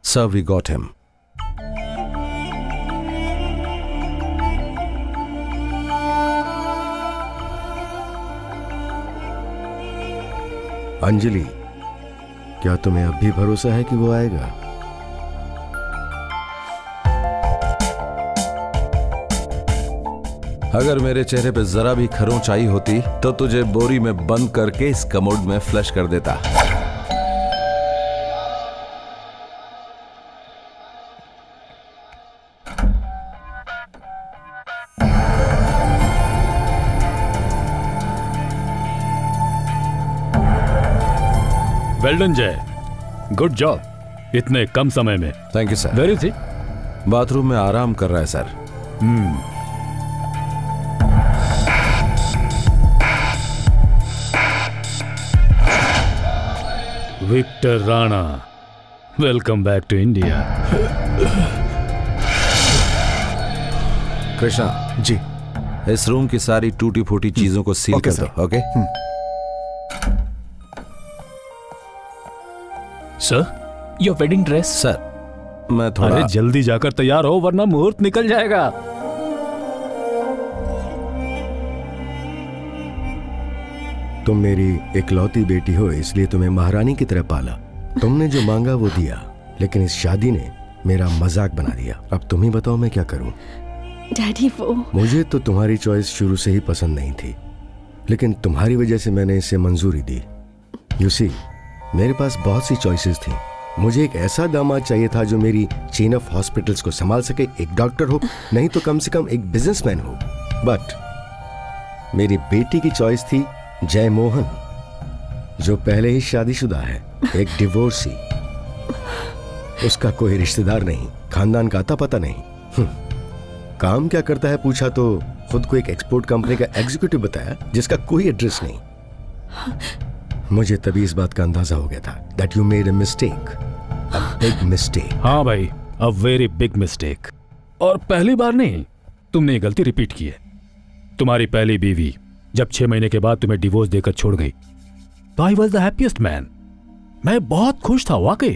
Sir, we got him. Anjali, क्या तुम्हें अब भी भरोसा है कि वो आएगा? अगर मेरे चेहरे पे जरा भी खरोंचाई होती तो तुझे बोरी में बंद करके इस कमोड में फ्लश कर देता। Well done Jay, good job, इतने कम समय में। Thank you sir. वेरी थी बाथरूम में आराम कर रहा है sir. Victor Rana, welcome back to India. Krishna ji, इस रूम की सारी टूटी फूटी चीजों को सील कर दो। Okay sir, your wedding dress. Sir मैं थोड़ा अरे जल्दी जाकर तैयार हो वरना मुहूर्त निकल जाएगा। तुम मेरी इकलौती बेटी हो, इसलिए तुम्हें महारानी की तरह पाला। तुमने जो मांगा वो दिया, लेकिन इस शादी ने मेरा मजाक बना दिया। अब तुम ही बताओ मैं क्या करूं? डैडी वो मुझे तो तुम्हारी चॉइस शुरू से ही पसंद नहीं थी, लेकिन तुम्हारी वजह से मैंने इसे मंजूरी दी। यू सी, मेरे पास बहुत सी चॉइसेस थी। मुझे एक ऐसा दामाद चाहिए था जो मेरी चेन ऑफ हॉस्पिटल्स को संभाल सके, एक डॉक्टर हो, नहीं तो कम से कम एक बिजनेसमैन हो। बट मेरी बेटी की चॉइस थी जय मोहन, जो पहले ही शादीशुदा है, एक डिवोर्सी। उसका कोई रिश्तेदार नहीं, खानदान का आता पता नहीं। काम क्या करता है पूछा तो खुद को एक एक्सपोर्ट कंपनी का एग्जीक्यूटिव बताया, जिसका कोई एड्रेस नहीं। मुझे तभी इस बात का अंदाजा हो गया था that you made a mistake, a big mistake। हाँ भाई, a very big mistake। और पहली बार नहीं, तुमने ये गलती रिपीट की है। तुम्हारी पहली बीवी जब 6 महीने के बाद तुम्हें डिवोर्स देकर छोड़ गई तो I was the happiest man. मैं बहुत खुश था वाकई।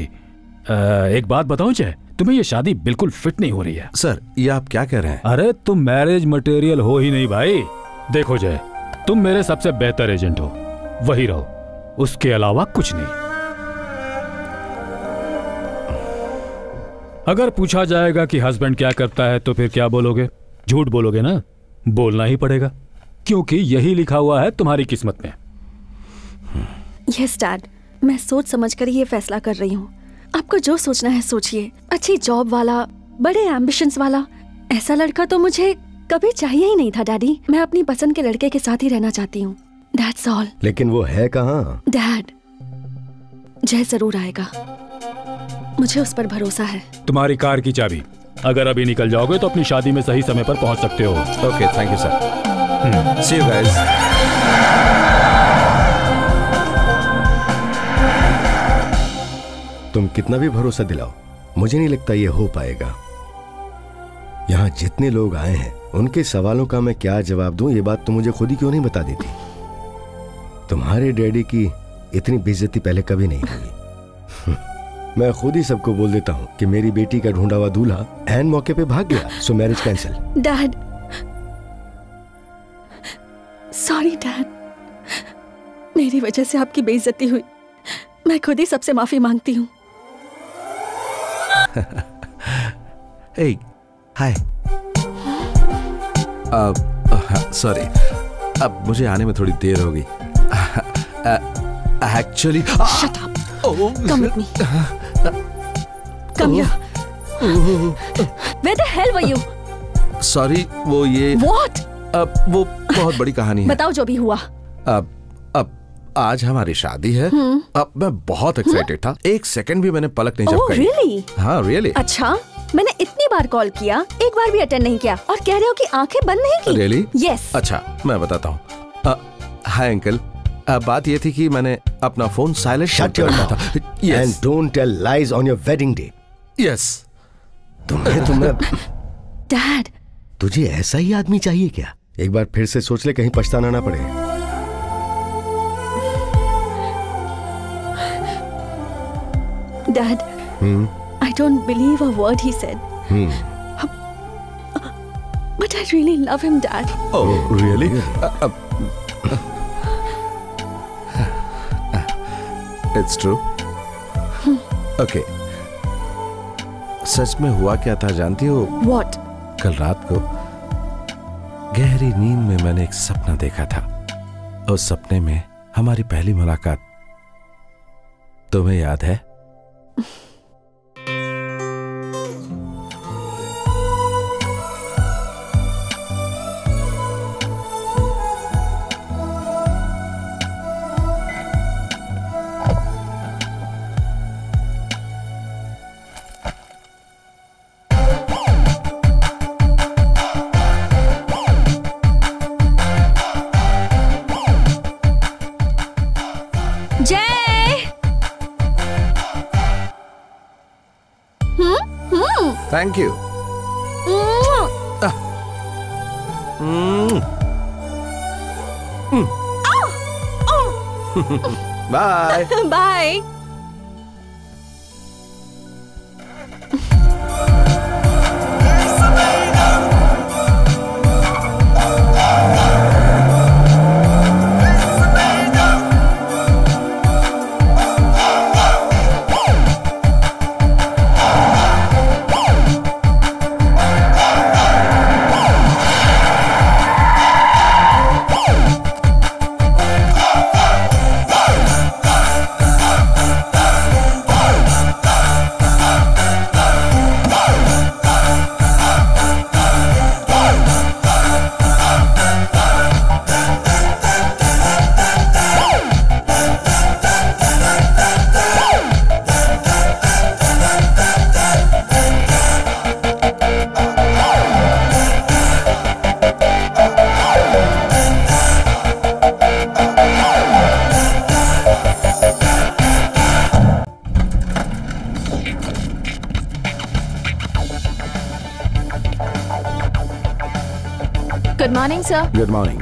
एक बात बताऊं जय, तुम्हें ये शादी बिल्कुल फिट नहीं हो रही है। सर, ये आप क्या कह रहे हैं? अरे तुम मैरिज मटेरियल हो ही नहीं भाई। देखो जय, तुम मेरे सबसे बेहतर एजेंट हो, वही रहो, उसके अलावा कुछ नहीं। अगर पूछा जाएगा कि हस्बैंड क्या करता है तो फिर क्या बोलोगे? झूठ बोलोगे ना? बोलना ही पड़ेगा, क्योंकि यही लिखा हुआ है तुम्हारी किस्मत में। यस डैड, मैं सोच समझ कर ये फैसला कर रही हूँ। आपको जो सोचना है सोचिए। अच्छी जॉब वाला, बड़े एम्बिशंस वाला, ऐसा लड़का तो मुझे कभी चाहिए ही नहीं था डैडी। मैं अपनी पसंद के लड़के के साथ ही रहना चाहती हूँ, दैट्स ऑल। लेकिन वो है कहाँ? डैड, जय जरूर आएगा, मुझे उस पर भरोसा है। तुम्हारी कार की चाबी, अगर अभी निकल जाओगे तो अपनी शादी में सही समय पर पहुंच सकते हो। Okay, thank you sir. See you guys. तुम कितना भी भरोसा दिलाओ, मुझे नहीं लगता ये हो पाएगा। यहाँ जितने लोग आए हैं उनके सवालों का मैं क्या जवाब दूं, ये बात तो मुझे खुद ही क्यों नहीं बता देती। तुम्हारे डैडी की इतनी बेइज्जती पहले कभी नहीं हुई। मैं खुद ही सबको बोल देता हूँ कि मेरी बेटी का ढूंढा हुआ दूल्हा एन मौके पे भाग गया, सो marriage cancel. Dad, sorry dad, मेरी वजह से आपकी बेइज्जती हुई। मैं खुद ही सबसे माफी मांगती हूँ। Hey, हाय। सॉरी, अब मुझे आने में थोड़ी देर हो गई। Actually Shut up. Come with me. Come here. Where the hell were you? Sorry, वो ये What? वो बहुत बड़ी कहानी है। बताओ जो भी हुआ। अब आज हमारी शादी है। अब मैं बहुत एक्साइटेड था, एक सेकंड भी मैंने पलक नहीं झपकाई। रियली? हाँ रियली। अच्छा, मैंने इतनी बार कॉल किया, एक बार भी अटेंड नहीं किया, और कह रहे हो कि आंखें बंद नहीं की? रियली? यस। अच्छा, मैं बताता हूँ। हाय अंकल, बात ये थी कि मैंने अपना फोन साइलेंट Shut your रखा था। mouth and don't tell lies on your wedding day. Yes. तुम्हें डैड, तुझे ऐसा ही आदमी चाहिए क्या? एक बार फिर से सोच ले, कहीं पछताना ना पड़े। Dad, I don't believe a word he said. But I really love him, Dad. Oh, really? It's true. Okay. सच में हुआ क्या था जानती हो? What? कल रात को गहरी नींद में मैंने एक सपना देखा था। उस सपने में हमारी पहली मुलाकात तुम्हें याद है? Thank you. Bye. Bye. Good morning, sir. Good morning.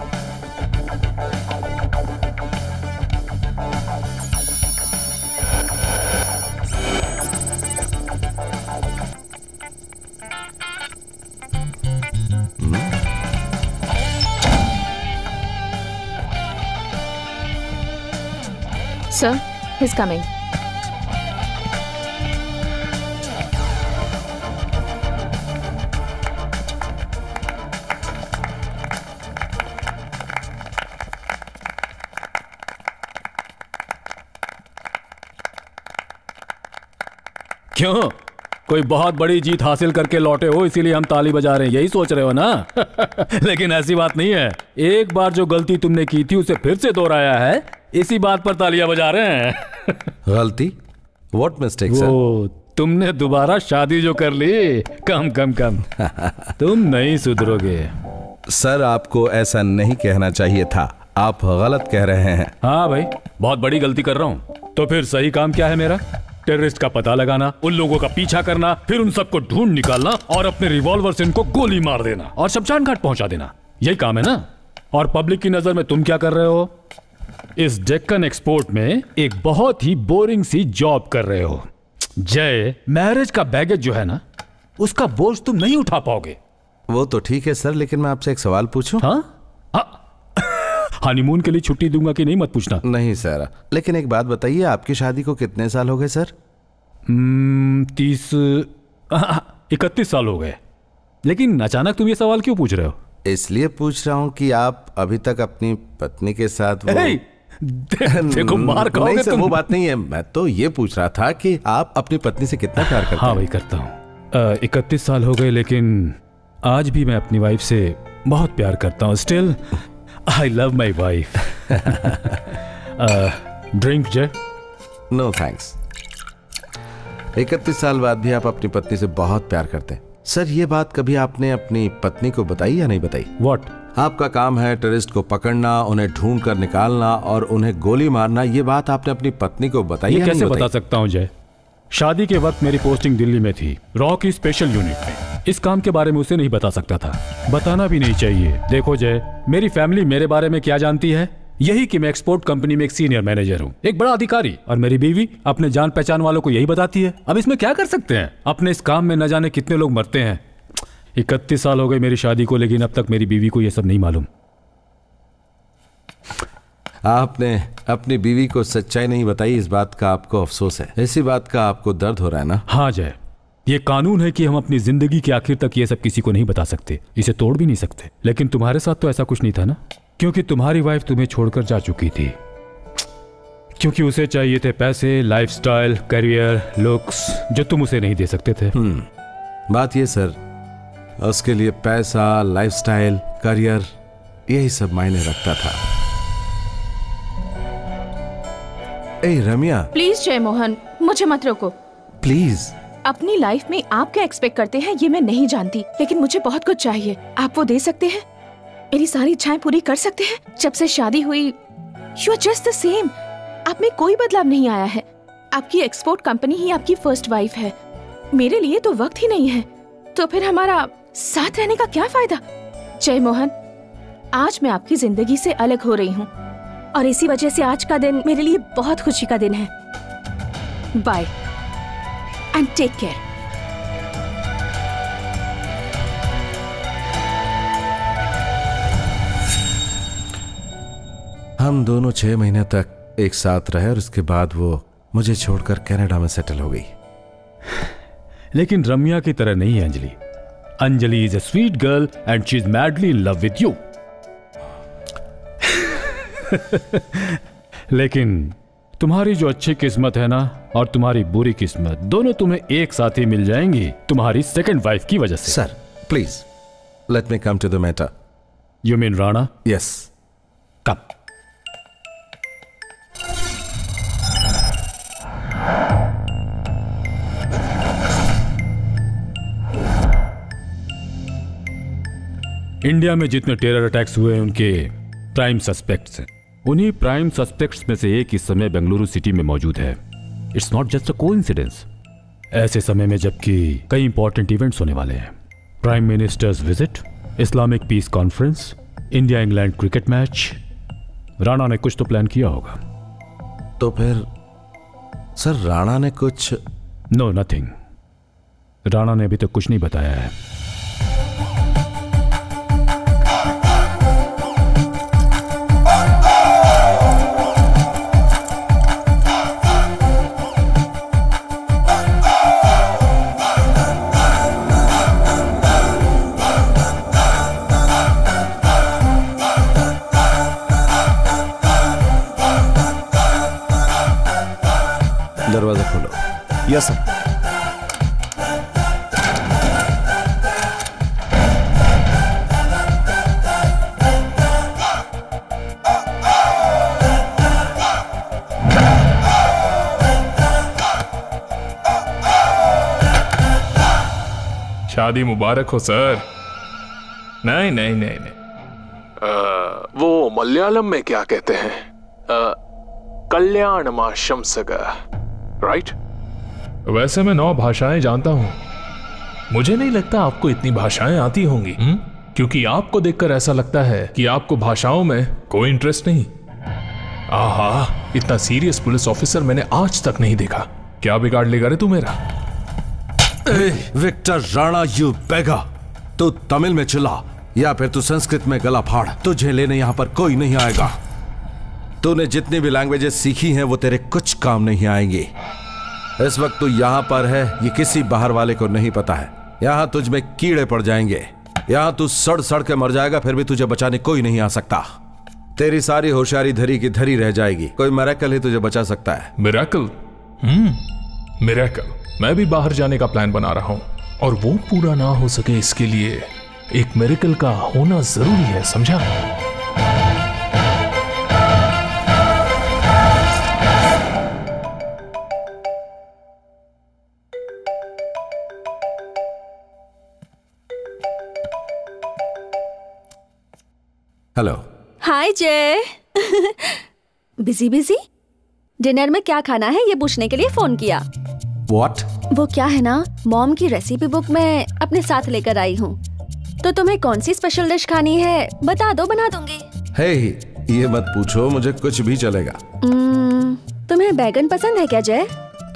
Sir, he's coming. क्यों? कोई बहुत बड़ी जीत हासिल करके लौटे हो इसीलिए हम ताली बजा रहे हैं, यही सोच रहे हो ना? लेकिन ऐसी बात नहीं है। एक बार जो गलती तुमने की थी उसे फिर से दोहराया है, इसी बात पर तालियां बजा रहे हैं। गलती? What mistake, sir? वो तुमने दोबारा शादी जो कर ली, कम कम कम। तुम नहीं सुधरोगे। सर, आपको ऐसा नहीं कहना चाहिए था, आप गलत कह रहे हैं। हाँ भाई, बहुत बड़ी गलती कर रहा हूँ। तो फिर सही काम क्या है मेरा? टेररिस्ट का पता लगाना, उन लोगों का पीछा करना, फिर उन सबको ढूंढ निकालना और अपने रिवॉल्वर से इनको गोली मार देना और शमशान घाट पहुंचा देना, यही काम है ना? और पब्लिक की नजर में तुम क्या कर रहे हो? इस डेक्कन एक्सपोर्ट में एक बहुत ही बोरिंग सी जॉब कर रहे हो। जय, मैरिज का बैगेज जो है ना, उसका बोझ तुम नहीं उठा पाओगे। वो तो ठीक है सर, लेकिन मैं आपसे एक सवाल पूछूं? हाँ? हनीमून के लिए छुट्टी दूंगा कि नहीं मत पूछना। नहीं सर, लेकिन एक बात बताइए, आपकी शादी को कितने साल हो गए सर? 31 साल हो गए। लेकिन अचानक तुम ये सवाल क्यों पूछ रहे हो? इसलिए पूछ रहा हूं कि आप अभी तक अपनी पत्नी के साथ देखो मार खाओगे नहीं सर, तुम। वो बात नहीं है। मैं तो ये पूछ रहा था कि आप अपनी पत्नी से कितना प्यार करते हैं? हाँ भाई, करता हूँ। 31 साल हो गए, लेकिन आज भी मैं अपनी वाइफ से बहुत प्यार करता हूँ। Still I love my wife. Drink Jay? No thanks. 31 साल बाद भी आप अपनी पत्नी से बहुत प्यार करते हैं। सर, ये बात कभी आपने अपनी पत्नी को बताई या नहीं बताई? What? आपका काम है टेररिस्ट को पकड़ना, उन्हें ढूंढ कर निकालना और उन्हें गोली मारना। ये बात आपने अपनी पत्नी को बताई या कैसे नहीं बता सकता हूँ जय? शादी के वक्त मेरी पोस्टिंग दिल्ली में थी, रॉ की स्पेशल यूनिट में। इस काम के बारे में उसे नहीं बता सकता था, बताना भी नहीं चाहिए। देखो जय, मेरी फैमिली मेरे बारे में क्या जानती है यही कि मैं एक्सपोर्ट कंपनी में एक सीनियर मैनेजर हूँ, एक बड़ा अधिकारी, और मेरी बीवी अपने जान पहचान वालों को यही बताती है। अब इसमें क्या कर सकते हैं? अपने इस काम में न जाने कितने लोग मरते हैं। 31 साल हो गए मेरी शादी को, लेकिन अब तक मेरी बीवी को यह सब नहीं मालूम। आपने अपनी बीवी को सच्चाई नहीं बताई, इस बात का आपको अफसोस है, इसी बात का आपको दर्द हो रहा है ना? हाँ जय, ये कानून है कि हम अपनी जिंदगी के आखिर तक ये सब किसी को नहीं बता सकते, इसे तोड़ भी नहीं सकते। लेकिन तुम्हारे साथ तो ऐसा कुछ नहीं था ना, क्योंकि तुम्हारी वाइफ तुम्हें छोड़कर जा चुकी थी, क्योंकि उसे चाहिए थे पैसे, लाइफस्टाइल, करियर, लुक्स, जो तुम उसे नहीं दे सकते थे। बात ये सर, उसके लिए पैसा, लाइफस्टाइल, करियर, यही सब मायने रखता था। ए रम्या, प्लीज जय मोहन, मुझे मत रोको प्लीज। अपनी लाइफ में आप क्या एक्सपेक्ट करते हैं ये मैं नहीं जानती, लेकिन मुझे बहुत कुछ चाहिए। आप वो दे सकते हैं? मेरी सारी इच्छाएं पूरी कर सकते हैं? जब से शादी हुई you are just the same, आप में कोई बदलाव नहीं आया है। आपकी एक्सपोर्ट कंपनी ही आपकी फर्स्ट वाइफ है, मेरे लिए तो वक्त ही नहीं है, तो फिर हमारा साथ रहने का क्या फायदा? जय मोहन, आज मैं आपकी जिंदगी से अलग हो रही हूँ और इसी वजह से आज का दिन मेरे लिए बहुत खुशी का दिन है। Bye and take care. हम दोनों 6 महीने तक एक साथ रहे और उसके बाद वो मुझे छोड़कर कनाडा में सेटल हो गई। लेकिन रम्या की तरह नहीं है Anjali. Anjali is a sweet girl and she is madly in love with you. लेकिन तुम्हारी जो अच्छी किस्मत है ना, और तुम्हारी बुरी किस्मत, दोनों तुम्हें एक साथ ही मिल जाएंगी तुम्हारी सेकंड वाइफ की वजह से। Sir please let me come to the matter. You mean Rana? Yes, come. India में जितने टेरर अटैक्स हुए हैं उनके प्राइम सस्पेक्ट्स हैं। उन्हीं प्राइम सस्पेक्ट्स में से एक इस समय बेंगलुरु सिटी में मौजूद है। It's not just a coincidence. ऐसे समय में जबकि कई इंपॉर्टेंट इवेंट्स होने वाले हैं, prime minister's visit, Islamic peace conference, India England cricket match, Rana ने कुछ तो प्लान किया होगा। तो फिर सर राणा ने कुछ? No, nothing. राणा ने अभी तक कुछ नहीं बताया है। दरवाजा खोलो। Yes sir. शादी मुबारक हो सर। नहीं नहीं नहीं नहीं, वो मलयालम में क्या कहते हैं, कल्याण माशम सगा, राइट? वैसे मैं 9 भाषाएं जानता हूं। मुझे नहीं लगता आपको इतनी भाषाएं आती होंगी, क्योंकि आपको देखकर ऐसा लगता है कि आपको भाषाओं में कोई इंटरेस्ट नहीं। आहा, इतना सीरियस पुलिस ऑफिसर मैंने आज तक नहीं देखा। क्या बिगाड़ लेगा रे तू मेरा? विक्टर राणा, यू बेगा, तू तमिल में चिल्ला या फिर तू संस्कृत में गला फाड़, तुझे लेने यहां पर कोई नहीं आएगा। तूने जितनी भी लैंग्वेजेस सीखी हैं वो तेरे कुछ काम नहीं आएंगी। इस वक्त तू यहां पर है, ये किसी बाहर वाले को नहीं पता है। यहां तुझ में कीड़े पड़ जाएंगे, यहां तू सड़ सड़ के मर जाएगा, फिर भी तुझे बचाने कोई नहीं आ सकता। तेरी सारी होशियारी धरी की धरी रह जाएगी। कोई मिरेकल ही तुझे बचा सकता है। मिरेकल? मिरेकल? मैं भी बाहर जाने का प्लान बना रहा हूं, और वो पूरा ना हो सके इसके लिए एक मिरेकल का होना जरूरी है, समझा? हेलो। हाय जय। Busy busy? डिनर में क्या खाना है ये पूछने के लिए फोन किया। व्हाट? वो क्या है ना, मॉम की रेसिपी बुक मैं अपने साथ लेकर आई हूँ, तो तुम्हें कौन सी स्पेशल डिश खानी है बता दो, बना दूंगी। हे, ये मत पूछो, मुझे कुछ भी चलेगा। तुम्हें बैगन पसंद है क्या जय?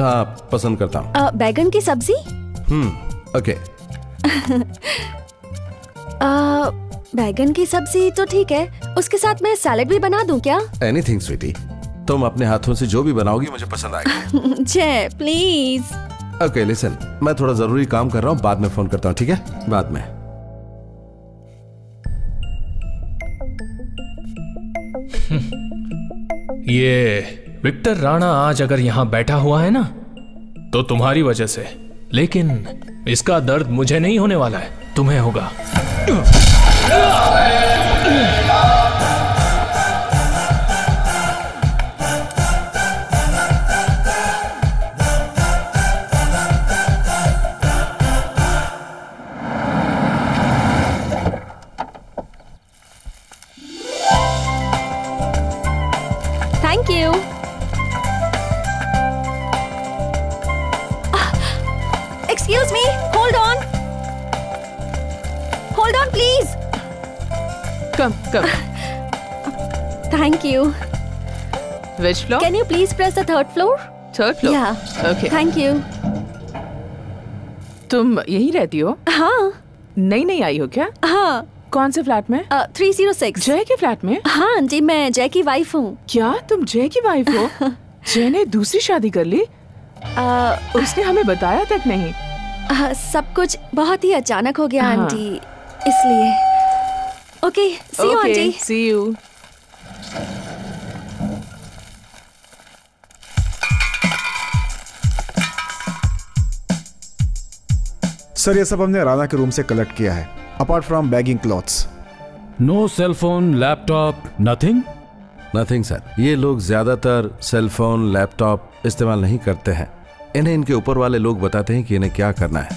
हाँ, पसंद करता हूँ। बैगन की सब्जी? ओके। बैगन की सब्जी तो ठीक है, उसके साथ मैं सैलेड भी बना दूं क्या? एनीथिंग स्वीटी, तुम अपने हाथों से जो भी बनाओगी मुझे पसंद आएगा। जय प्लीज। ओके लिसन, मैं थोड़ा जरूरी काम कर रहा हूँ, बाद में फोन करता हूँ, ठीक है? बाद में। ये विक्टर राणा आज अगर यहाँ बैठा हुआ है ना, तो तुम्हारी वजह से, लेकिन इसका दर्द मुझे नहीं होने वाला है, तुम्हें होगा। Thank you. Excuse me, hold on, hold on please. Come come. Thank you. Which floor? Can you please press the third floor? Third floor? Yeah. Okay. Thank you. तुम यहीं रहती हो? हाँ नई आई हो क्या? हाँ। कौन से फ्लैट में? 306। जय के फ्लैट में? हाँ जी, मैं जय की वाइफ हूँ। क्या तुम जय की वाइफ हो? जय ने दूसरी शादी कर ली? उसने हमें बताया तक नहीं। सब कुछ बहुत ही अचानक हो गया हाँ। आंटी, इसलिए। Okay, see you aunty. See you. Sir, ये सब हमने राणा के रूम से कलेक्ट किया है, apart from bagging clothes. No cell phone, laptop, nothing? Nothing sir, ये लोग ज्यादातर सेल फोन, लैपटॉप इस्तेमाल नहीं करते हैं। इन्हें इनके ऊपर वाले लोग बताते हैं कि इन्हें क्या करना है।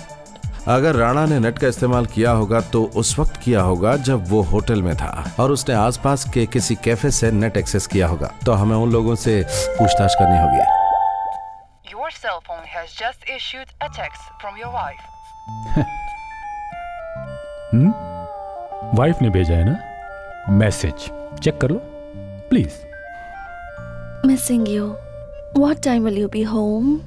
अगर राणा ने नेट का इस्तेमाल किया होगा तो उस वक्त किया होगा जब वो होटल में था और उसने आसपास के किसी कैफे से नेट एक्सेस किया होगा, तो हमें उन लोगों से पूछताछ करनी होगी। Your cell phone has just issued a text from your wife. Wife ने भेजा है ना मैसेज, चेक कर लो please. Missing you, what time will you be home?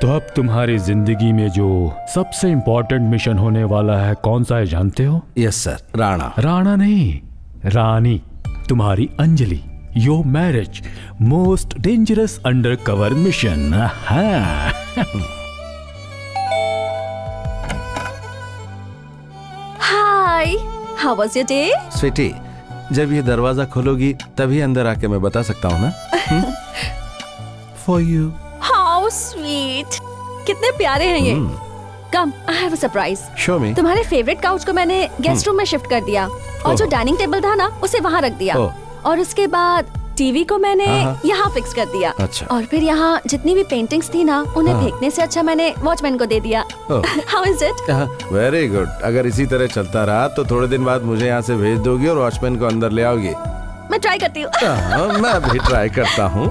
तो अब तुम्हारी जिंदगी में जो सबसे इंपॉर्टेंट मिशन होने वाला है कौन सा है जानते हो? Yes sir, Rana. राणा नहीं, रानी, तुम्हारी Anjali. Your marriage, most dangerous undercover mission. Hi, how was your day? Sweetie, जब ये दरवाजा खोलोगी तभी अंदर आके मैं बता सकता हूँ ना। For you. हाउ स्वीट, कितने प्यारे हैं ये। Come, I have a surprise. Show me. तुम्हारे फेवरेट काउच को मैंने गेस्ट रूम में शिफ्ट कर दिया और जो डाइनिंग टेबल था ना उसे वहाँ रख दिया, और उसके बाद टीवी को मैंने यहाँ फिक्स कर दिया। अच्छा। और फिर यहाँ जितनी भी पेंटिंग्स थी ना उन्हें फेंकने से अच्छा मैंने वॉचमैन को दे दिया। How is it? Very good. अगर इसी तरह चलता रहा तो थोड़े दिन बाद मुझे यहाँ से भेज दोगी और वॉचमैन को अंदर ले आओगी। मैं ट्राई करती हूँ। मैं भी ट्राई करता हूँ।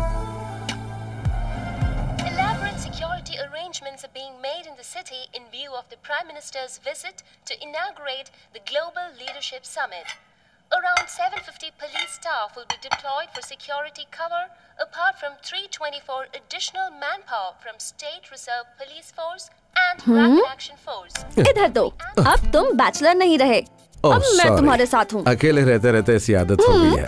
Elaborate security arrangements are being made in the city in view of the Prime Minister's visit to inaugurate the Global Leadership Summit. Around 750 police staff will be deployed for security cover, apart from 324 additional manpower from State Reserve Police Force and Rapid Action Force. इधर दो, अब तुम bachelor नहीं रहे, अब मैं तुम्हारे साथ हूँ। अकेले रहते रहते ऐसी आदत हो गई है।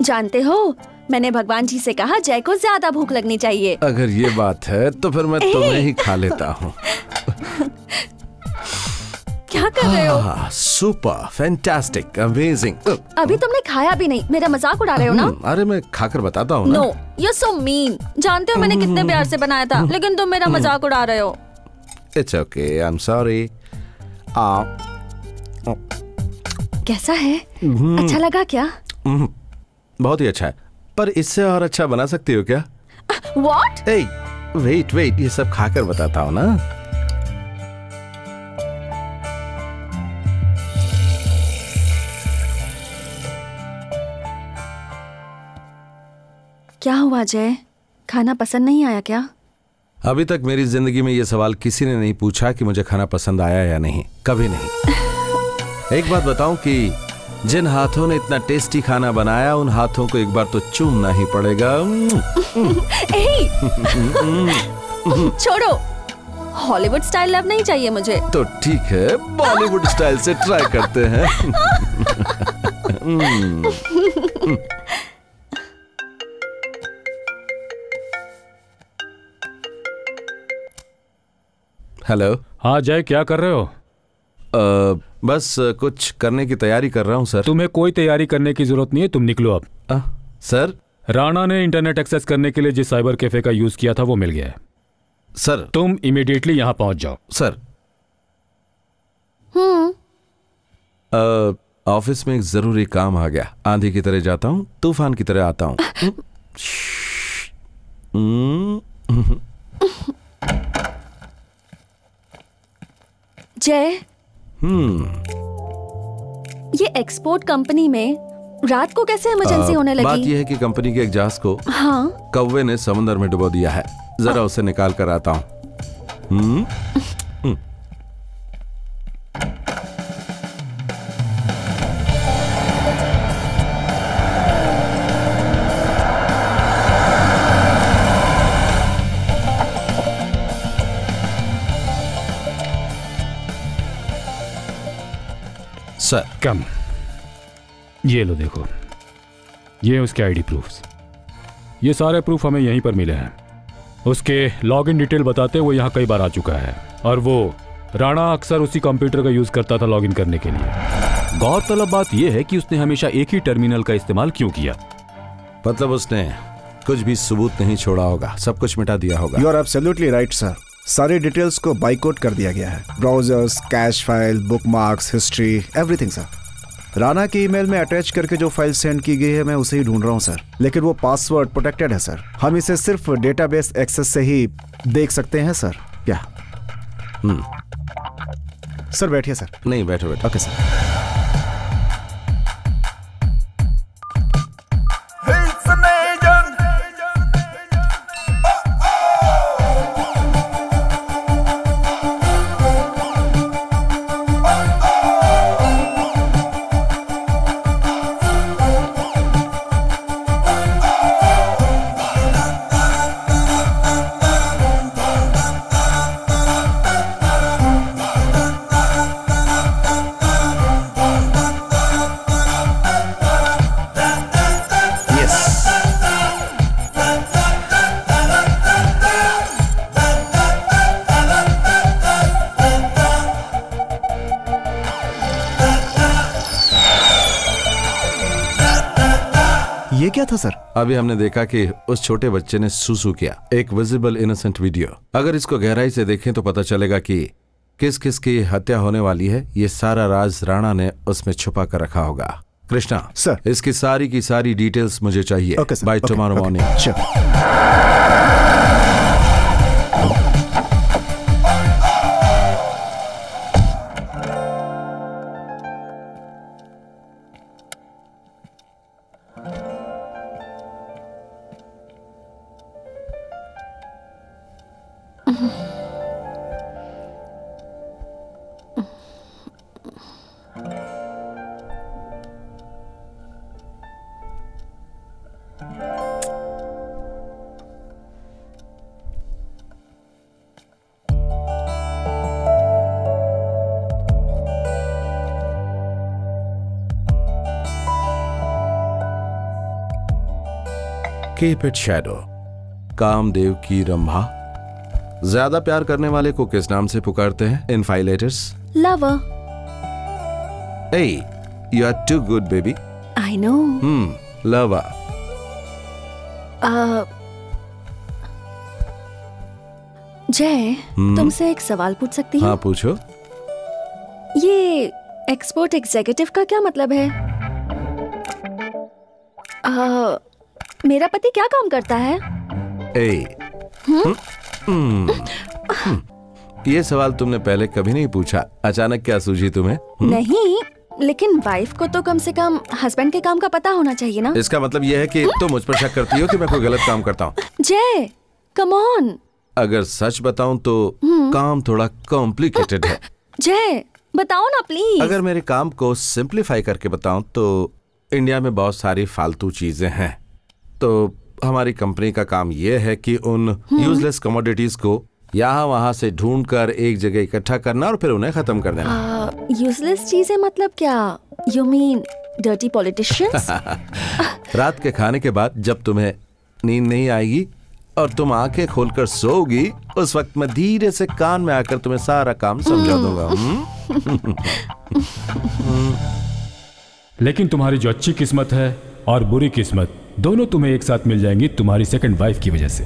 जानते हो, मैंने भगवान जी से कहा जय को ज्यादा भूख लगनी चाहिए। अगर ये बात है तो फिर मैं तुम्हें ही खा लेता हूँ। क्या कर रहे हो? Super, fantastic, amazing. अभी तुमने खाया भी नहीं, मेरा मजाक उड़ा रहे हो ना? अरे मैं खाकर बताता हूँ ना। No, you so mean. जानते हो मैंने कितने प्यार से बनाया था, लेकिन तुम मेरा मजाक उड़ा रहे हो। It's okay, I am sorry. कैसा है? अच्छा लगा क्या? बहुत ही अच्छा है, पर इससे और अच्छा बना सकती हो क्या? What? वेट, ये सब खाकर बताता हूँ ना। क्या हुआ जय, खाना पसंद नहीं आया क्या? अभी तक मेरी जिंदगी में ये सवाल किसी ने नहीं पूछा कि मुझे खाना पसंद आया या नहीं, कभी नहीं। एक बात बताऊं कि जिन हाथों ने इतना टेस्टी खाना बनाया उन हाथों को एक बार तो चूमना ही पड़ेगा। छोड़ो, हॉलीवुड स्टाइल लव नहीं चाहिए मुझे। तो ठीक है, बॉलीवुड स्टाइल से ट्राई करते हैं। हेलो। हाँ जय, क्या कर रहे हो? बस कुछ करने की तैयारी कर रहा हूँ सर। तुम्हें कोई तैयारी करने की जरूरत नहीं है, तुम निकलो अब। सर, राणा ने इंटरनेट एक्सेस करने के लिए जिस साइबर कैफे का यूज किया था वो मिल गया है। सर तुम इमीडिएटली यहाँ पहुंच जाओ। सर, ऑफिस में एक जरूरी काम आ गया। आंधी की तरह जाता हूँ, तूफान की तरह आता हूँ। जय, ये एक्सपोर्ट कंपनी में रात को कैसे इमरजेंसी होने लगी? बात यह है कि कंपनी के एक जहाज को हाँ? कौवे ने समुद्र में डुबो दिया है। जरा उसे निकाल कर आता हूँ। सर कम, ये लो देखो, ये उसके आईडी प्रूफ्स। ये सारे प्रूफ हमें यहीं पर मिले हैं। उसके लॉगिन डिटेल बताते वो यहाँ कई बार आ चुका है और वो राणा अक्सर उसी कंप्यूटर का यूज करता था लॉगिन करने के लिए। गौरतलब बात यह है कि उसने हमेशा एक ही टर्मिनल का इस्तेमाल क्यों किया। मतलब उसने कुछ भी सबूत नहीं छोड़ा होगा, सब कुछ मिटा दिया होगा। You are absolutely right sir. सारी डिटेल्स को बाइकआउट कर दिया गया है। Browsers, cache file, bookmarks, history, everything sir. Rana की ईमेल में अटैच करके जो फाइल सेंड की गई है मैं उसे ही ढूंढ रहा हूं सर, लेकिन वो पासवर्ड प्रोटेक्टेड है सर। हम इसे सिर्फ डेटाबेस एक्सेस से ही देख सकते हैं सर। क्या? सर बैठिए सर। नहीं, बैठो बैठो। Okay sir. ये क्या था सर? अभी हमने देखा कि उस छोटे बच्चे ने सुसु किया। एक विजिबल इनोसेंट वीडियो। अगर इसको गहराई से देखें तो पता चलेगा कि किस किस की हत्या होने वाली है। ये सारा राज राणा ने उसमें छुपा कर रखा होगा। कृष्णा सर, इसकी सारी की सारी डिटेल्स मुझे चाहिए by tomorrow morning. Keep it shadow. Kamdev की रंभा। ज्यादा प्यार करने वाले को किस नाम से पुकारते हैं इन 5 letters? Lover. Hey, you are too good, baby. I know. Lover. जय, तुमसे एक सवाल पूछ सकती हूँ? हाँ पूछो। ये एक्सपोर्ट एग्जीक्यूटिव का क्या मतलब है? मेरा पति क्या काम करता है? ये सवाल तुमने पहले कभी नहीं पूछा, अचानक क्या सूझी तुम्हें? नहीं, लेकिन वाइफ को तो कम से कम हस्बैंड के काम का पता होना चाहिए ना। इसका मतलब यह है कि तुम मुझ पर शक करती हो कि मैं कोई गलत काम करता हूँ। जय, कम ऑन। अगर सच बताऊं तो काम थोड़ा कॉम्प्लिकेटेड है। जय बताओ ना प्लीज। अगर मेरे काम को सिंप्लीफाई करके बताऊं तो इंडिया में बहुत सारी फालतू चीजें हैं। तो हमारी कंपनी का काम यह है कि उन यूजलेस कमोडिटीज को यहाँ वहां से ढूंढकर एक जगह इकट्ठा करना और फिर उन्हें खत्म कर देना। यूजलेस चीजें मतलब क्या? You mean dirty politicians? रात के खाने के बाद जब तुम्हें नींद नहीं आएगी और तुम आंखें खोलकर सोओगी, उस वक्त मैं धीरे से कान में आकर तुम्हें सारा काम समझा दूंगा। लेकिन तुम्हारी जो अच्छी किस्मत है और बुरी किस्मत दोनों तुम्हें एक साथ मिल जाएंगी तुम्हारी सेकंड वाइफ की वजह से।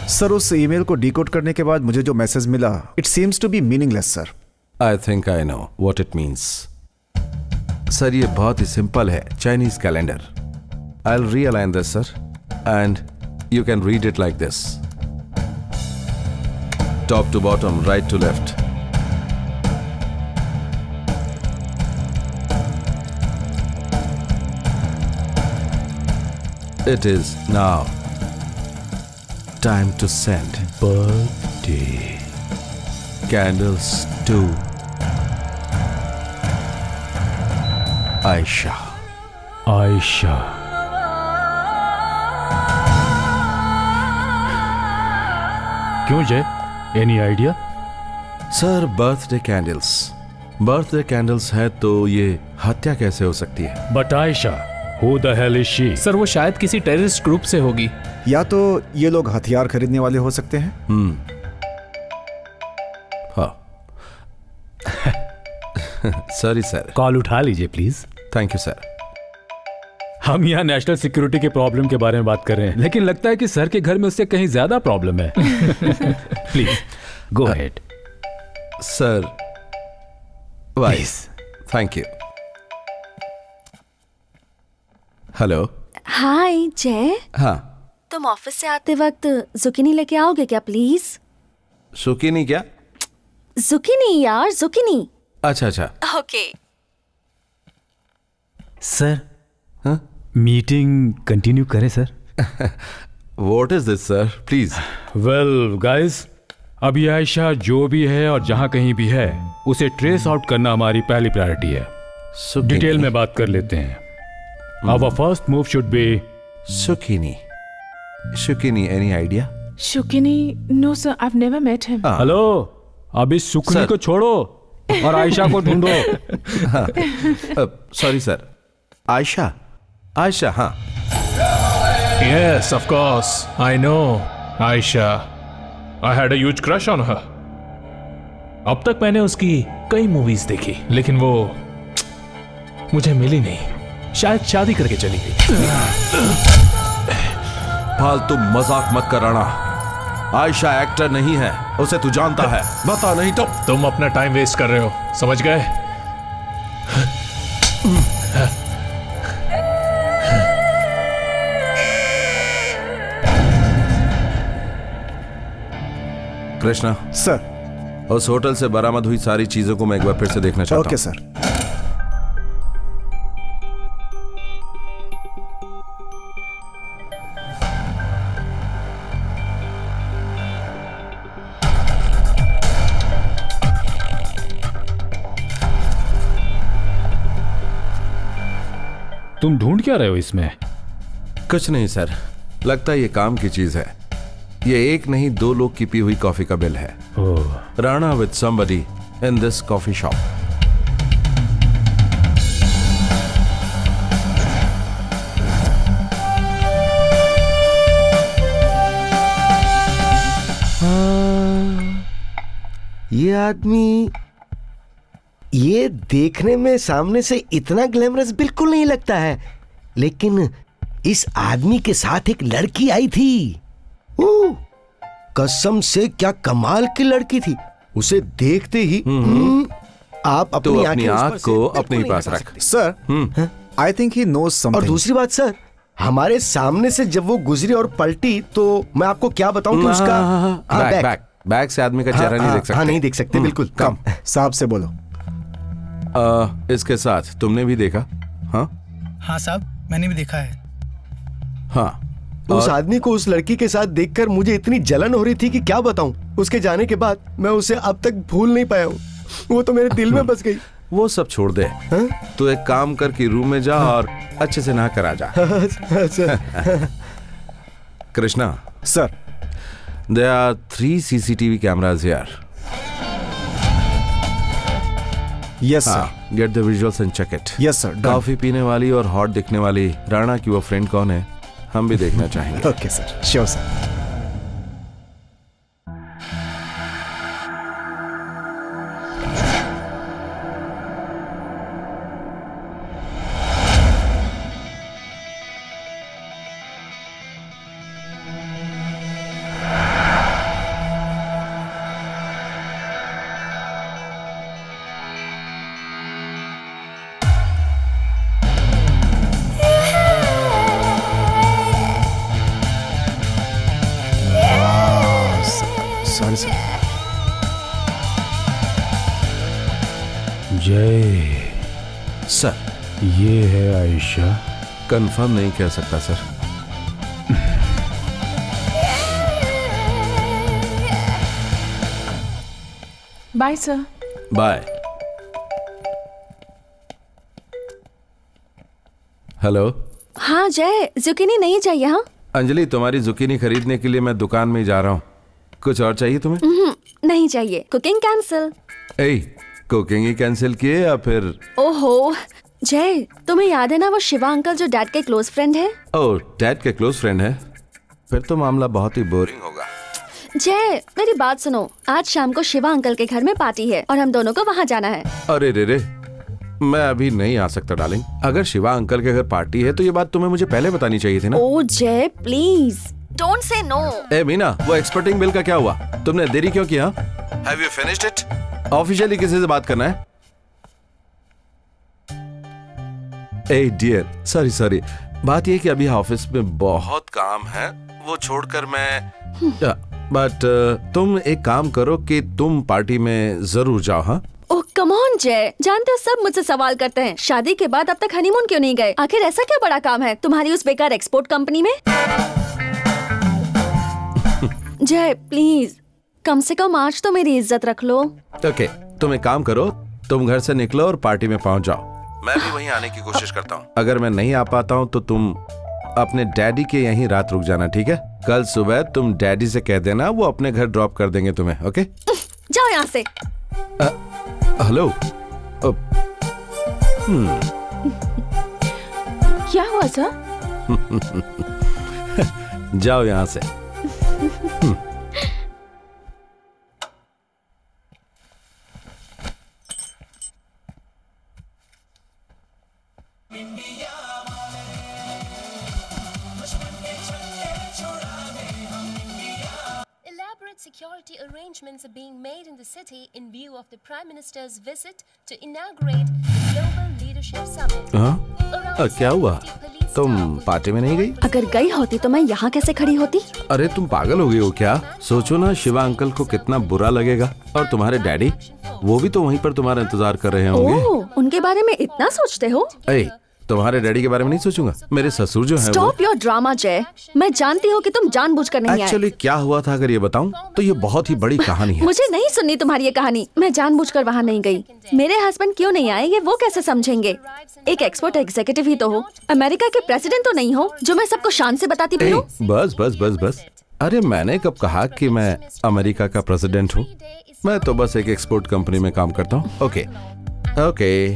सर उस ईमेल को डिकोड करने के बाद मुझे जो मैसेज मिला, it seems to be meaningless sir. I think I know what it means. Sir ये बहुत ही सिंपल है, Chinese calendar. I will realign this sir and you can read it like this, top to bottom, right to left. It is now time to send birthday candles to Aisha. Ayesha. क्यों जय? Any idea? Sir birthday candles है तो ये हत्या कैसे हो सकती है? But Ayesha, who the hell is she? Sir वो शायद किसी टेररिस्ट ग्रुप से होगी। या तो ये लोग हथियार खरीदने वाले हो सकते हैं। हाँ। Sorry sir. कॉल उठा लीजिए प्लीज। Thank you sir. हम यहाँ नेशनल सिक्योरिटी के प्रॉब्लम के बारे में बात कर रहे हैं, लेकिन लगता है कि सर के घर में उससे कहीं ज्यादा प्रॉब्लम है। Please go ahead. Sir vice, thank you. Hello. Hi Jay. हाँ। तुम ऑफिस से आते वक्त जुकीनी लेके आओगे क्या प्लीज? सुकीनी क्या? जुकीनी यार, जुकीनी। अच्छा अच्छा। ओके। सर मीटिंग कंटिन्यू करें sir? What is this sir, please. Well guys, अभी आयशा जो भी है और जहां कहीं भी है उसे ट्रेस आउट करना हमारी पहली प्रायोरिटी है। डिटेल में बात कर लेते हैं। Our first move should be Sukini. Any idea? Shukini? No sir, I've never met him. Hello, अभी सुकनी को छोड़ो और आयशा को ढूंढो। सॉरी सर, आयशा, हाँ। Yes, of course. I know Aisha. I had a huge crush on her. अब तक मैंने उसकी कई मूवीज देखी, लेकिन वो मुझे मिली नहीं। शायद शादी करके चली गई। फालतू मजाक मत कराना। आयशा एक्टर नहीं है, उसे तू जानता है। बता नहीं तो। तुम अपना टाइम वेस्ट कर रहे हो, समझ गए? कृष्णा सर, उस होटल से बरामद हुई सारी चीजों को मैं एक बार फिर से देखना चाहता हूं। Okay sir. तुम ढूंढ क्या रहे हो इसमें? कुछ नहीं सर, लगता है ये काम की चीज है। ये एक नहीं 2 लोग की पी हुई कॉफी का बिल है। Rana with somebody in this coffee shop. ये आदमी ये देखने में सामने से इतना ग्लैमरस बिल्कुल नहीं लगता है, लेकिन इस आदमी के साथ एक लड़की आई थी। कसम से क्या कमाल की लड़की थी। उसे देखते ही आप तू अपनी अपनी आंखें उस पर आंख से को बिल्कुल अपने ही नहीं पास हटा रख। सकते। Sir I think he knows और समथिंग। दूसरी बात सर, हमारे सामने से जब वो गुजरी और पलटी तो मैं आपको क्या बताऊं कि उसका बैग बैग बैग से आदमी का चेहरा नहीं देख सकते। हाँ नहीं देख सकते बिल्कुल। कम साहब से बोलो। इसके साथ तुमने भी देखा? हाँ हाँ साहब, मैंने भी देखा है। हाँ। उस आदमी को उस लड़की के साथ देखकर मुझे इतनी जलन हो रही थी कि क्या बताऊं। उसके जाने के बाद मैं उसे अब तक भूल नहीं पाया हूँ। वो तो मेरे दिल में बस गई। वो सब छोड़ दे। तू एक काम कर कि रूम में जा और अच्छे से नहा कर आ जा। Krishna sir, there are 3 CCTV cameras here. Yes sir. Get the visuals and check it. Yes sir. Coffee पीने वाली और हॉट दिखने वाली राणा की वो फ्रेंड कौन है, हम भी देखना चाहेंगे। Okay sir, sure sir. Sorry sir. Jay sir ये है आयशा। कंफर्म नहीं कह सकता sir. Bye sir. Bye. Hello. हाँ जय, जुकीनी नहीं चाहिए? हाँ अंजलि, तुम्हारी जुकीनी खरीदने के लिए मैं दुकान में ही जा रहा हूँ। कुछ और चाहिए तुम्हें? नहीं चाहिए। Cooking cancel. ए, कुकिंग ही कैंसिल किए या फिर? ओहो जय, तुम्हें याद है ना वो शिवा अंकल जो डैड के क्लोज फ्रेंड है? ओह, डैड के क्लोज फ्रेंड है? फिर तो मामला बहुत ही बोरिंग होगा। जय मेरी बात सुनो, आज शाम को शिवा अंकल के घर में पार्टी है और हम दोनों को वहाँ जाना है। अरे रे, मैं अभी नहीं आ सकता डार्लिंग। अगर शिवा अंकल के घर पार्टी है तो ये बात तुम्हें मुझे पहले बतानी चाहिए थी ना। ओ जय प्लीज डोंट से नो। ए मीना, वो एक्सपोर्टिंग बिल का क्या हुआ? तुमने देरी क्यों किया? Have you finished it? Officially किसी से बात करना है? ए डियर, सॉरी, बात ये कि अभी ऑफिस में बहुत काम है, वो छोड़कर मैं बट तुम एक काम करो कि तुम पार्टी में जरूर जाओ। हाँ ओह कम ऑन जय, जानते हो सब मुझसे सवाल करते हैं, शादी के बाद अब तक हनीमून क्यों नहीं गए? आखिर ऐसा क्या बड़ा काम है तुम्हारी उस बेकार एक्सपोर्ट कंपनी में? जय प्लीज कम से कम आज तो मेरी इज्जत रख लो। ओके, तुम एक काम करो, तुम घर से निकलो और पार्टी में पहुंच जाओ। मैं भी वहीं आने की कोशिश करता हूँ। अगर मैं नहीं आ पाता हूँ तो तुम अपने डैडी के यहीं रात रुक जाना, ठीक है? कल सुबह तुम डैडी से कह देना, वो अपने घर ड्रॉप कर देंगे तुम्हें। ओके जाओ यहाँ से। हेलो। क्या हुआ सर? जाओ यहाँ से। Elaborate security arrangements are being made in the city in view of the Prime Minister's visit to inaugurate the Global Leadership Summit. हाँ? क्या हुआ? तुम पार्टी में नहीं गई? अगर गई होती तो मैं यहाँ कैसे खड़ी होती? अरे तुम पागल हो गई हो क्या? सोचो ना, शिवा अंकल को कितना बुरा लगेगा। और तुम्हारे डैडी, वो भी तो वहीं पर तुम्हारा इंतजार कर रहे होंगे। ओह, उनके बारे में इतना सोचते हो? ए, तुम्हारे डैडी के बारे में नहीं सोचूंगा, मेरे ससुर जो हैं वो। स्टॉप योर ड्रामा जय, मैं जानती हूँ कि तुम जानबूझकर नहीं आए। एक्चुअली क्या हुआ था अगर ये बताऊं तो ये बहुत ही बड़ी कहानी है। मुझे नहीं सुननी तुम्हारी ये कहानी। मैं जानबूझकर वहाँ नहीं गई। मेरे हस्बैंड क्यों नहीं आए ये वो कैसे समझेंगे? एक एक्सपोर्ट एग्जीक्यूटिव ही तो हो, अमेरिका के प्रेसिडेंट तो नहीं हो जो मैं सबको शान से बताती फिरूं। बस बस बस बस। अरे मैंने कब कहा कि मैं अमेरिका का प्रेसिडेंट हूँ? मैं तो बस एक एक्सपोर्ट कंपनी में काम करता हूँ। ओके ओके,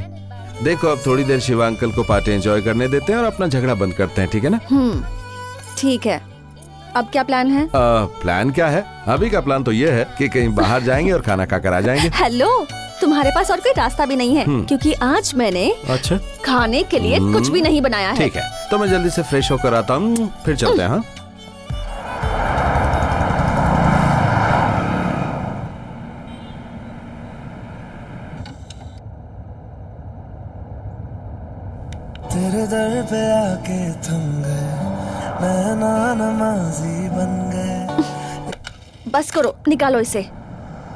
देखो अब थोड़ी देर शिवा अंकल को पार्टी एंजॉय करने देते हैं और अपना झगड़ा बंद करते हैं, ठीक है ना? ठीक है, अब क्या प्लान है? प्लान क्या है? अभी का प्लान तो ये है कि कहीं बाहर जाएंगे और खाना खाकर आ जाएंगे। हेलो, तुम्हारे पास और कोई रास्ता भी नहीं है क्योंकि आज मैंने अच्छा खाने के लिए कुछ भी नहीं बनाया है। ठीक है, तो मैं जल्दी से फ्रेश होकर आता हूँ, फिर चलते हैं। हाँ तेरे दर पे आके थम गए, नैना नमाजी बन गए। बस करो, निकालो इसे।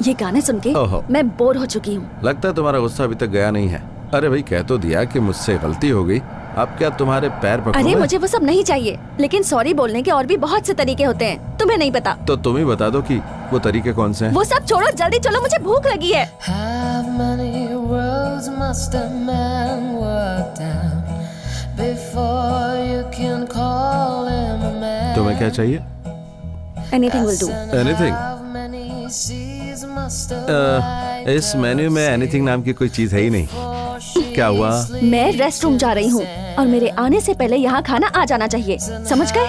ये गाने सुन के मैं बोर हो चुकी हूँ। लगता है तुम्हारा गुस्सा अभी तक गया नहीं है। अरे भाई, कह तो दिया कि मुझसे गलती हो गई, अब क्या तुम्हारे पैर पकड़ूं? अरे मुझे वो सब नहीं चाहिए, लेकिन सॉरी बोलने के और भी बहुत से तरीके होते हैं, तुम्हें नहीं पता। तो तुम ही बता दो कि वो तरीके कौन से हैं? वो सब छोड़ो, जल्दी चलो, मुझे भूख लगी है। तुम्हें क्या चाहिए? Anything will do. Anything? इस मेन्यू में एनीथिंग नाम की कोई चीज है ही नहीं। क्या हुआ? मैं रेस्ट रूम जा रही हूँ और मेरे आने से पहले यहाँ खाना आ जाना चाहिए, समझ गए?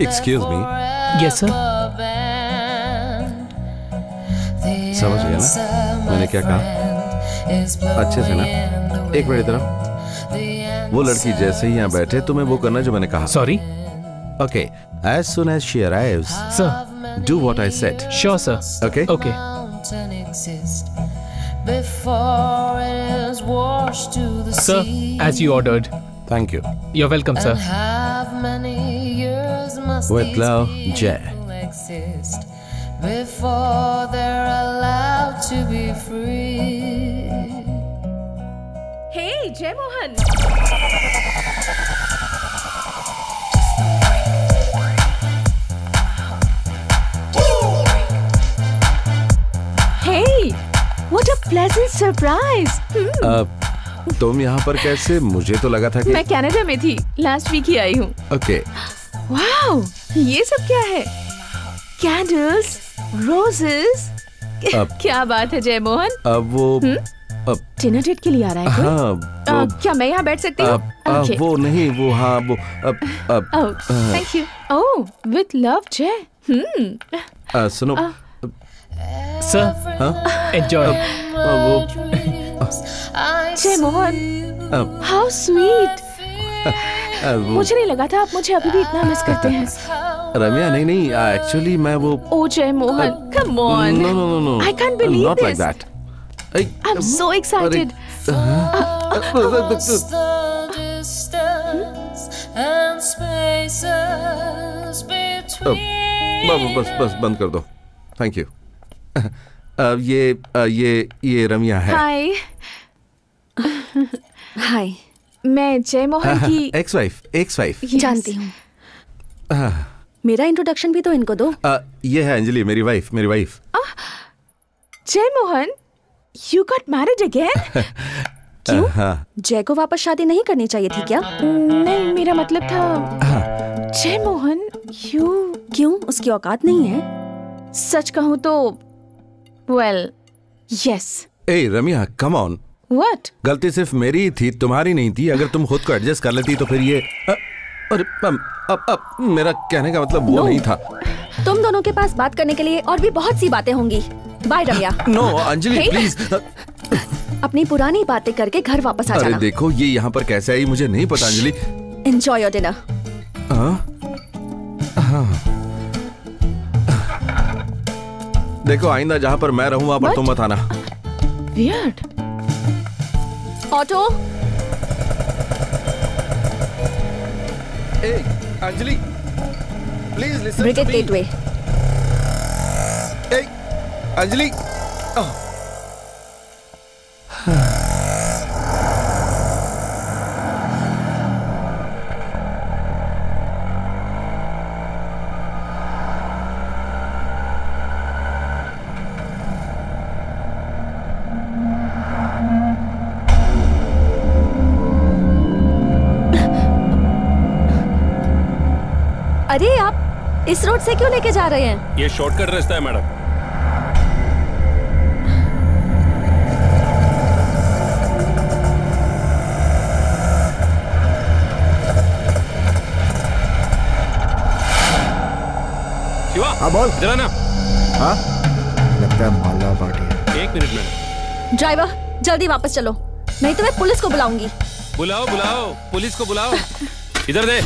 Excuse me. Yes sir. समझ गया ना मैंने क्या कहा? अच्छे से ना। एक मिनट इधर आओ। वो लड़की जैसे ही यहाँ बैठे तुम्हें वो करना जो मैंने कहा। Sorry. Okay, as soon as she arrives, sir, do what I said. Sure, sir. Okay. Okay. Sir, as you ordered. Thank you. You're welcome, sir. With love, Jay. Before they're allowed to be free. Hey, Jay Mohan. Hey, what a pleasant surprise. तुम यहाँ पर कैसे? मुझे तो लगा था कि मैं कनाडा में थी, लास्ट वीक ही आई हूँ। Okay. वाओ, ये सब क्या है? Candles, roses. क्या बात है जय मोहन? अब वो डिनर डेट के लिए आ रहा है कोई? हाँ, क्या मैं यहाँ बैठ सकती हूँ? Okay. वो नहीं, वो हाँ वो thank you. Oh, with love जय। सुनो सर, एंजॉय। जय मोहन, हाउ स्वीट। मुझे नहीं लगा था आप मुझे अभी भी इतना मिस करते हैं। रम्या, नहीं, एक्चुअली मैं वो। ओ जय Mohan, come on. No. I can't believe Not this. like that. I'm so excited. बस बंद कर दो। Thank you. ये रम्या है। हाय। हाय, मैं जय मोहन की एक्स वाइफ। जानती हूँ। मेरा इंट्रोडक्शन भी तो इनको दो। ये है अंजलि, मेरी वाइफ। जय Mohan, you got married again? क्यों? जय को वापस शादी नहीं करनी चाहिए थी क्या? नहीं, मेरा मतलब था जय मोहन, क्यों? उसकी औकात नहीं है? सच कहूँ तो well, yes. A Ramya, come on. What? गलती सिर्फ मेरी ही थी, तुम्हारी नहीं थी। अगर तुम खुद को एडजस्ट कर लेती तो फिर ये अरे अब मेरा कहने का मतलब वो नहीं था। तुम दोनों के पास बात करने के लिए और भी बहुत सी बातें होंगी। Bye Ramya. No Anjali, please. अपनी पुरानी बातें करके घर वापस आ जाना। अरे देखो, ये यहाँ पर कैसे आई मुझे नहीं पता अंजलि। Enjoy your dinner. देखो, आइंदा जहाँ पर मैं रहूँ वहाँ पर तुम मत आना। Weird. ऑटो। ए Anjali, please listen to me. Brigade gateway. ए अंजलि। अरे आप इस रोड से क्यों लेके जा रहे हैं? ये शॉर्टकट रास्ता है मैडम। शिवा, हाँ बोल। जरा ना। हाँ, लगता है मालवा पार्टी है। 1 मिनट मैडम। ड्राइवर, जल्दी वापस चलो, नहीं तो मैं पुलिस को बुलाऊंगी। बुलाओ, पुलिस को बुलाओ। इधर दे।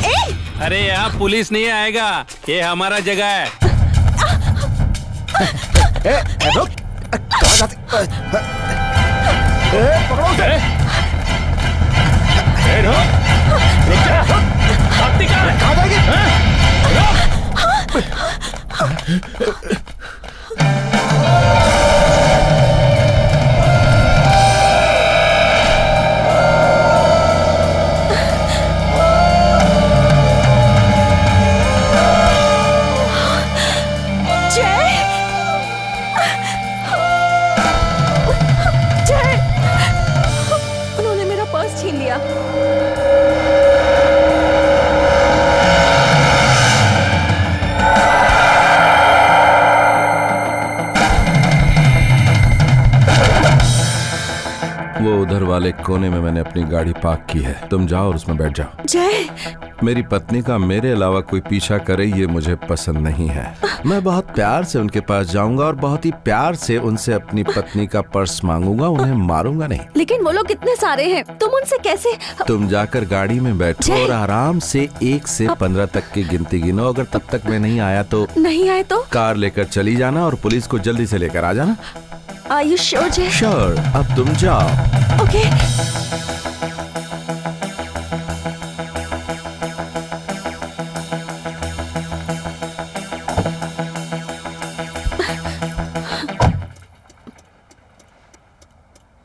अरे यहाँ पुलिस नहीं आएगा, ये हमारा जगह है। रुक, कहाँ जाती? पकड़ो उसे। रुक जा। भागती कहाँ है? कहाँ जाएगी? उन्होंने मेरा पर्स छीन लिया। वो उधर वाले कोने में मैंने अपनी गाड़ी पार्क की है, तुम जाओ और उसमें बैठ जाओ। जय, मेरी पत्नी का मेरे अलावा कोई पीछा करे ये मुझे पसंद नहीं है। मैं बहुत प्यार से उनके पास जाऊंगा और बहुत ही प्यार से उनसे अपनी पत्नी का पर्स मांगूंगा, उन्हें मारूंगा नहीं। लेकिन वो लोग कितने सारे हैं, तुम उनसे कैसे? तुम जाकर गाड़ी में बैठो और आराम से 1 से 15 तक की गिनती गिनो। अगर तब तक मैं नहीं आया तो कार लेकर चली जाना और पुलिस को जल्दी से लेकर आ जाना। Are you sure, Jay? Sure, अब तुम जाओ। Okay.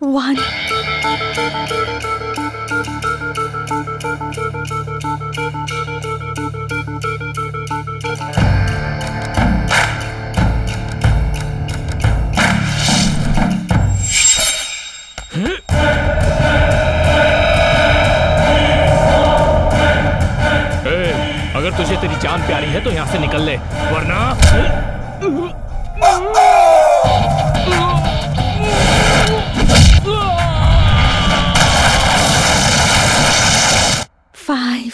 One. अगर तुझे तेरी जान प्यारी है तो यहाँ से निकल ले, वरना 5.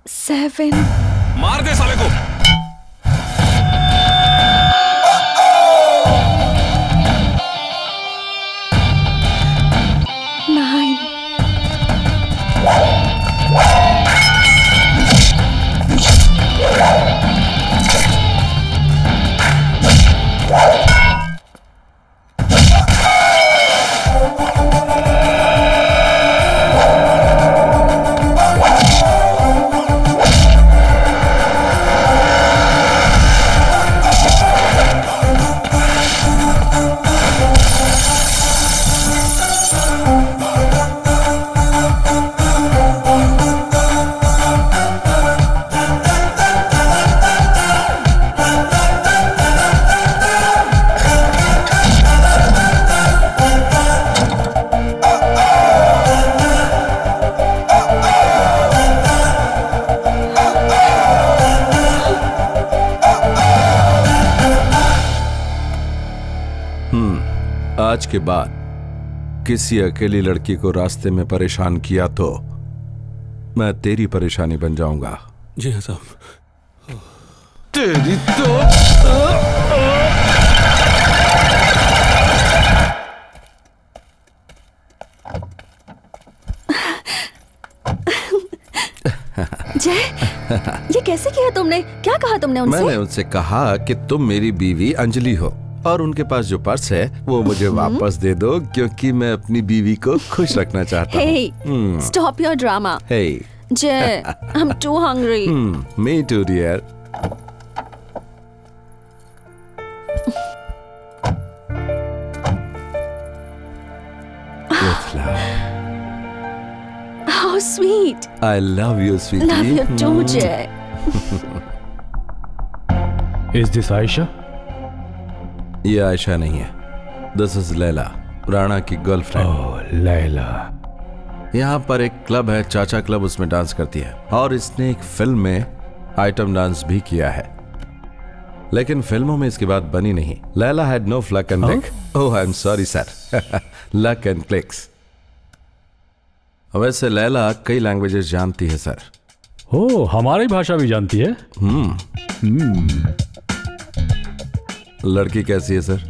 7. मार दे साले को। 9. आज के बाद किसी अकेली लड़की को रास्ते में परेशान किया तो मैं तेरी परेशानी बन जाऊंगा। जी हाँ साहब। तेरी तो जय, ये कैसे किया तुमने? क्या कहा तुमने उनसे? मैंने उनसे कहा कि तुम मेरी बीवी अंजलि हो और उनके पास जो पर्स है वो मुझे वापस दे दो, क्योंकि मैं अपनी बीवी को खुश रखना चाहता हूँ। Hey, stop your drama. Hey. Jay, I'm too hungry. Me too, dear. With love. How sweet. I love you, sweetie. Love you too, Jay. Is this Aisha? ये आयशा नहीं है। दिस इज लैला, राणा की गर्लफ्रेंड। ओह, लैला। यहाँ पर एक क्लब है, चाचा club, उसमें डांस करती है और इसने एक फिल्म में आइटम डांस भी किया है, लेकिन फिल्मों में इसकी बात बनी नहीं। Laila had no luck and click. Oh, I am sorry sir. Luck and clicks. वैसे लैला कई लैंग्वेजेस जानती है सर। ओह, हमारी भाषा भी जानती है। लड़की कैसी है सर?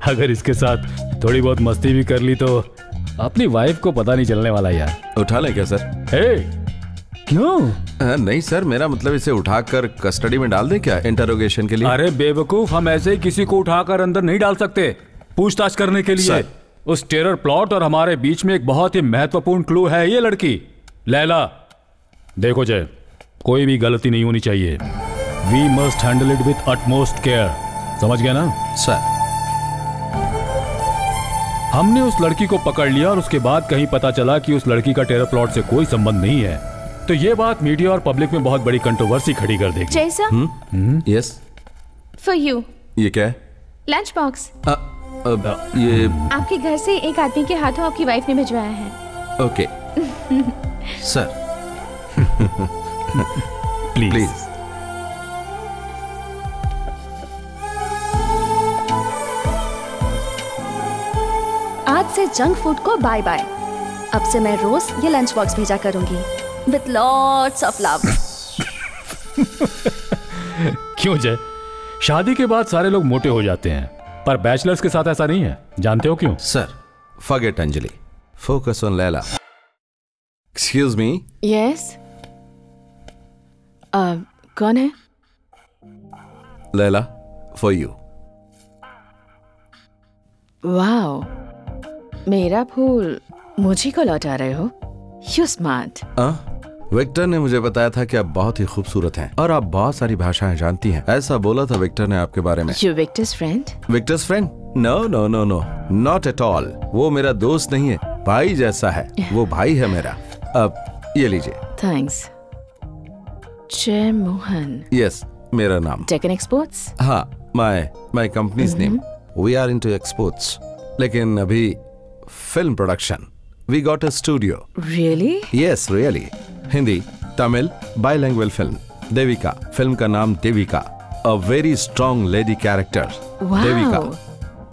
अगर इसके साथ थोड़ी बहुत मस्ती भी कर ली तो अपनी वाइफ को पता नहीं चलने वाला यार। उठा लें क्या सर? क्यों? नहीं सर, मेरा मतलब इसे उठाकर कस्टडी में डाल दें क्या, इंटरोगेशन के लिए? अरे बेवकूफ, हम ऐसे ही किसी को उठाकर अंदर नहीं डाल सकते। पूछताछ करने के लिए उस टेरर प्लॉट और हमारे बीच में एक बहुत ही महत्वपूर्ण क्लू है ये लड़की लैला। देखो जय, कोई भी गलती नहीं होनी चाहिए। We must handle it with utmost care, समझ गया ना सर? हमने उस लड़की को पकड़ लिया और उसके बाद कहीं पता चला कि उस लड़की का टेरर प्लॉट से कोई संबंध नहीं है, तो ये बात मीडिया और पब्लिक में बहुत बड़ी कंट्रोवर्सी खड़ी कर देगी। जैसा यस फॉर यू। ये क्या है? Lunch box. ये आपके घर से एक आदमी के हाथों आपकी वाइफ ने भिजवाया है। Okay sir. प्लीज। आज से जंक फूड को बाय बाय। अब से मैं रोज ये लंच बॉक्स भेजा करूंगी विथ लॉट्स ऑफ लव। क्यों जय, शादी के बाद सारे लोग मोटे हो जाते हैं, पर बैचलर्स के साथ ऐसा नहीं है, जानते हो क्यों? Sir forget Anjali, focus on Laila. Excuse me. Yes. कौन है? Laila, for you. वाओ, मेरा फूल मुझे को लौटा रहे हो? You smart. विक्टर ने मुझे बताया था कि आप बहुत ही खूबसूरत हैं और आप बहुत सारी भाषाएं जानती हैं। ऐसा बोला था विक्टर ने आपके बारे में। You Victor's friend? Victor's friend? No no no no, not at all. वो मेरा दोस्त नहीं है, भाई जैसा है। वो भाई है मेरा। अब ये लीजिए। थैंक्स। जय मोहन। यस, मेरा नाम। Deccan Exports? हाँ, my company's name. We are into exports, लेकिन अभी film production. We got a studio. Really? Yes, really. Hindi, Tamil, bilingual film. Devika, film का नाम Devika. A very strong lady character. Wow. Devika,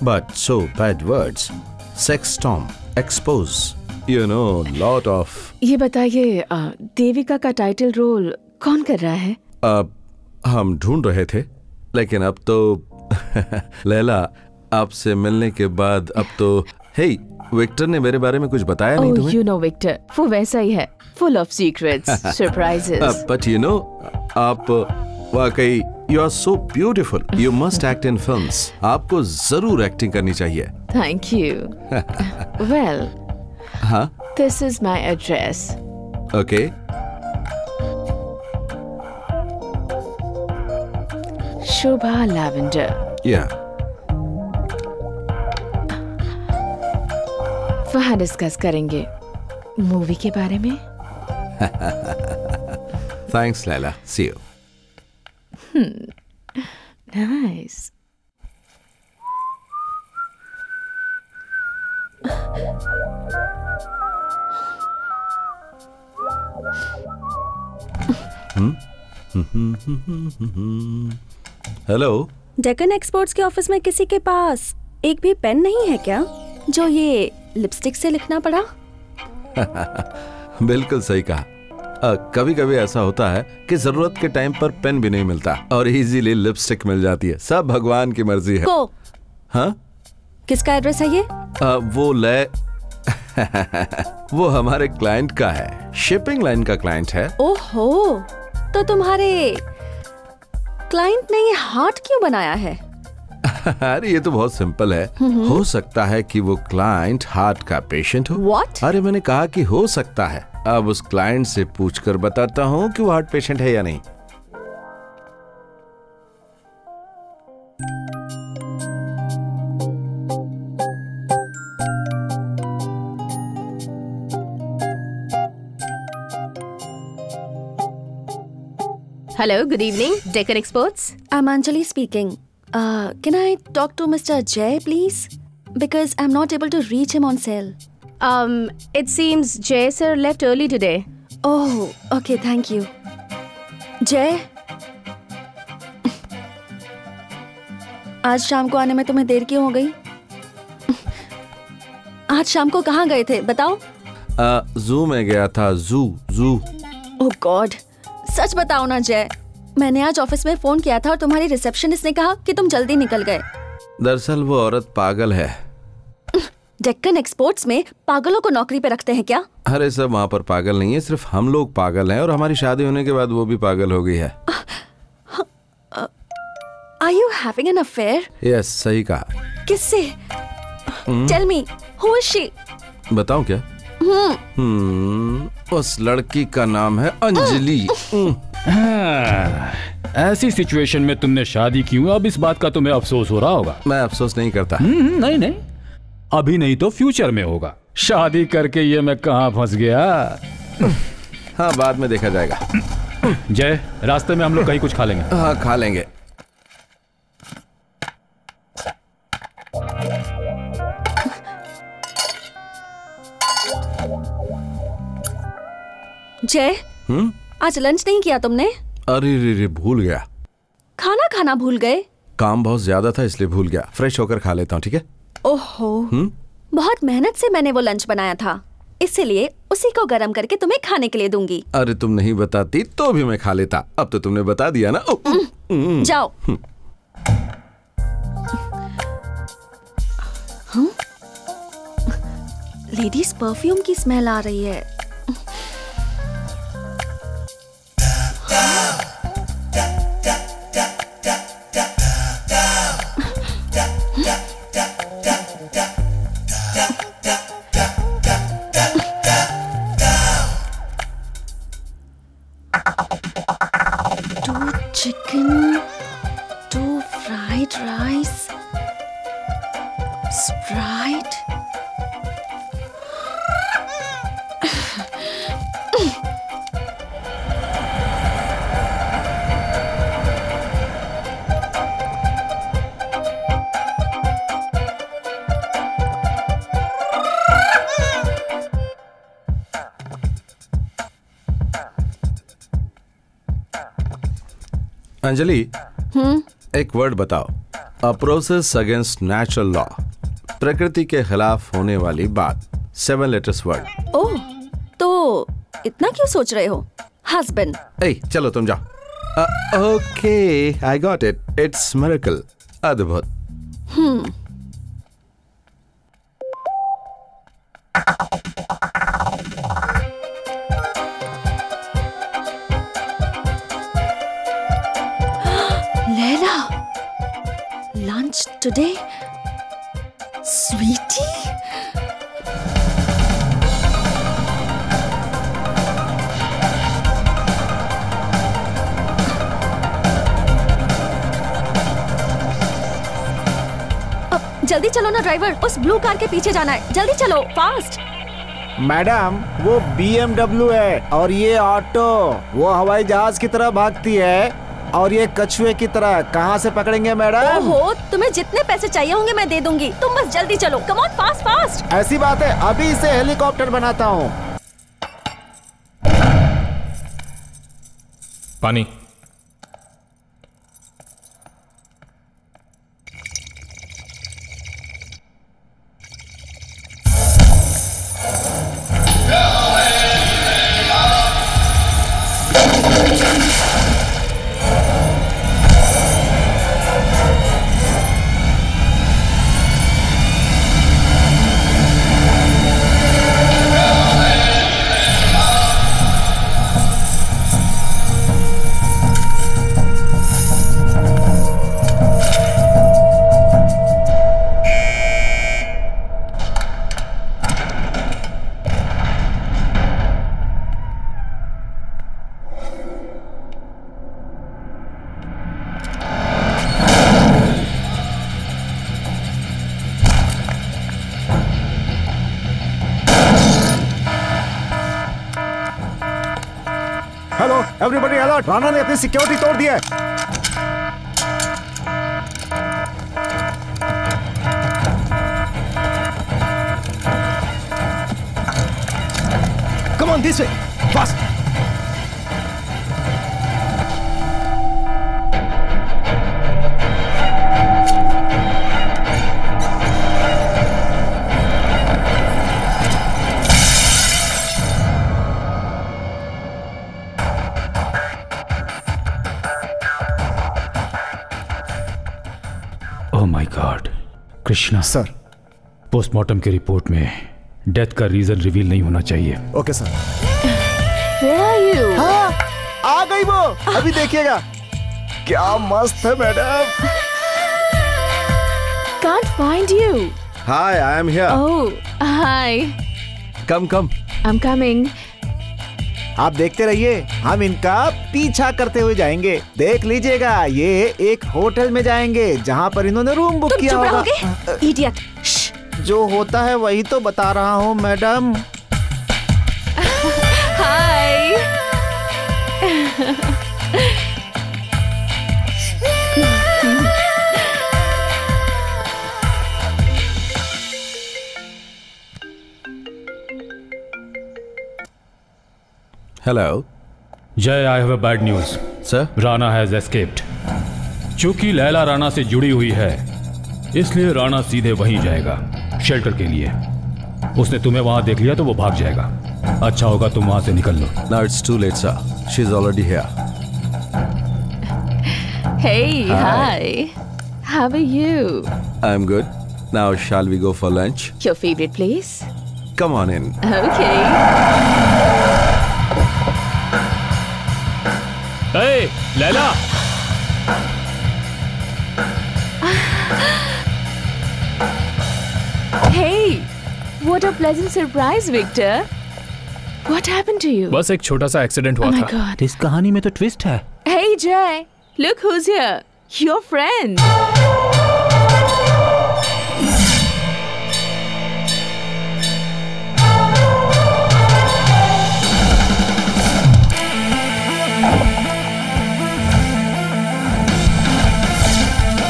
but so bad words. Sex tom, expose, you know, lot of. ये बताइए, देविका का title role कौन कर रहा है? अब हम ढूंढ रहे थे, लेकिन अब तो लैला, आपसे मिलने के बाद अब तो हे, विक्टर ने मेरे बारे में कुछ बताया नहीं तुम्हें? यू नो विक्टर, वो वैसा ही है, full of secrets, surprises. But you know, आप वाकई you are so beautiful. You must act in films. आपको जरूर एक्टिंग करनी चाहिए। Thank you. वेल, हाँ, this is my address. Okay. Shobha lavender. Yeah, वहाँ डिस्कस करेंगे मूवी के बारे में। Thanks Laila, see you. Nice. Hello. Deccan exports के ऑफिस में किसी के पास एक भी पेन नहीं है क्या, जो ये लिपस्टिक से लिखना पड़ा? बिल्कुल सही कहा। कभी कभी ऐसा होता है कि जरूरत के टाइम पर पेन भी नहीं मिलता और इजीली लिपस्टिक मिल जाती है। सब भगवान की मर्जी है। को? हाँ? किसका एड्रेस है ये? वो वो हमारे क्लाइंट का है, शिपिंग लाइन का क्लाइंट है। ओहो, तो तुम्हारे क्लाइंट ने ये हार्ट क्यों बनाया है? अरे ये तो बहुत सिंपल है। हो सकता है कि वो क्लाइंट हार्ट का पेशेंट हो। What? अरे मैंने कहा कि हो सकता है। अब उस क्लाइंट से पूछकर बताता हूँ कि वो हार्ट पेशेंट है या नहीं। Hello, good evening, Deccan Exports. I'm Anjali speaking. Can I talk to Mr. Jay, please? Because I'm not able to reach him on cell. It seems Jay sir left early today. Oh, okay, thank you. Jay? आज शाम को आने में तुम्हें देर क्यों हो गई? आज शाम को कहाँ गए थे, बताओ? जू में गया था। जू। ओह गॉड, सच बताओ ना जय। मैंने आज ऑफिस में फोन किया था और तुम्हारी रिसेप्शनिस्ट ने कहा कि तुम जल्दी निकल गए। दरअसल वो औरत पागल है। डेक्कन एक्सपोर्ट्स में पागलों को नौकरी पे रखते हैं क्या? अरे सब वहाँ पर पागल नहीं है, सिर्फ हम लोग पागल हैं और हमारी शादी होने के बाद वो भी पागल हो गई है। Are you having an affair? Yes, सही कहा। किससे? Tell me, who is she? बताऊं क्या? उस लड़की का नाम है अंजलि। ऐसी सिचुएशन में तुमने शादी क्यों? अब इस बात का तुम्हें अफसोस हो रहा होगा। मैं अफसोस नहीं करता। नहीं नहीं, अभी नहीं तो फ्यूचर में होगा। शादी करके ये मैं कहाँ फंस गया। हाँ, बाद में देखा जाएगा। जय, रास्ते में हम लोग कहीं कुछ खा लेंगे। हाँ, खा लेंगे। जय, आज लंच नहीं किया तुमने? अरे रे, भूल गया। खाना खाना भूल गए? काम बहुत ज्यादा था इसलिए भूल गया। फ्रेश होकर खा लेता हूँ, ठीक है? ओहो, बहुत मेहनत से मैंने वो लंच बनाया था, इसलिए उसी को गरम करके तुम्हें खाने के लिए दूंगी। अरे तुम नहीं बताती तो भी मैं खा लेता। अब तो तुमने बता दिया ना। जाओ। लेडीज परफ्यूम की स्मेल आ रही है। Chicken, 2 fried rice, Sprite. Anjali, एक वर्ड बताओ। A process against natural law, प्रकृति के खिलाफ होने वाली बात। 7 लेटर्स वर्ड। ओह, तो इतना क्यों सोच रहे हो? हस्बैंड। ए, चलो तुम जाओ। Okay, I got it. It's miracle. अद्भुत। Leila, lunch today, sweetie. जल्दी चलो ना ड्राइवर, उस ब्लू कार के पीछे जाना है। जल्दी चलो, फास्ट। मैडम, वो BMW है और ये ऑटो। वो हवाई जहाज की तरह भागती है और ये कछुए की तरह। कहाँ से पकड़ेंगे मैडम? ओहो, तुम्हें जितने पैसे चाहिए होंगे मैं दे दूंगी, तुम बस जल्दी चलो। Come on, fast fast. ऐसी बात है, अभी इसे हेलीकॉप्टर बनाता हूँ। पानी। हेलो एवरीबॉडी अलर्ट, राणा ने अपनी सिक्योरिटी तोड़ दी है। Come on, this way, fast. Oh my God, Krishna sir, postmortem की रिपोर्ट में डेथ का रीजन रिवील नहीं होना चाहिए। Okay sir. Where are you? हाँ, आ गई वो। अभी देखिएगा क्या मस्त है madam. Can't find you. Hi, I am here. Oh, hi. Come, come. I'm coming. आप देखते रहिए, हम इनका पीछा करते हुए जाएंगे। देख लीजिएगा, ये एक होटल में जाएंगे जहाँ पर इन्होंने रूम बुक किया होगा। इडियट। जो होता है वही तो बता रहा हूँ मैडम। हाय। Hello. जय, आई have a bad news. Sir, Rana has escaped. चूंकि लैला राणा से जुड़ी हुई है, इसलिए राणा सीधे वहीं जाएगा, शेल्टर के लिए। उसने तुम्हें वहां देख लिया तो वो भाग जाएगा। अच्छा होगा तुम वहां से निकल लो। Now it's too late, sir. She's already here. Hey, hi. How are you? I'm good. Now shall we go for lunch? Your favorite place? Come on in. Okay. Hey, Laila! Hey, what a pleasant surprise, Victor. What happened to you? बस एक छोटा सा accident हुआ Oh my था। God. इस कहानी में तो ट्विस्ट है। Hey, Jay. Look who's here. Your friend.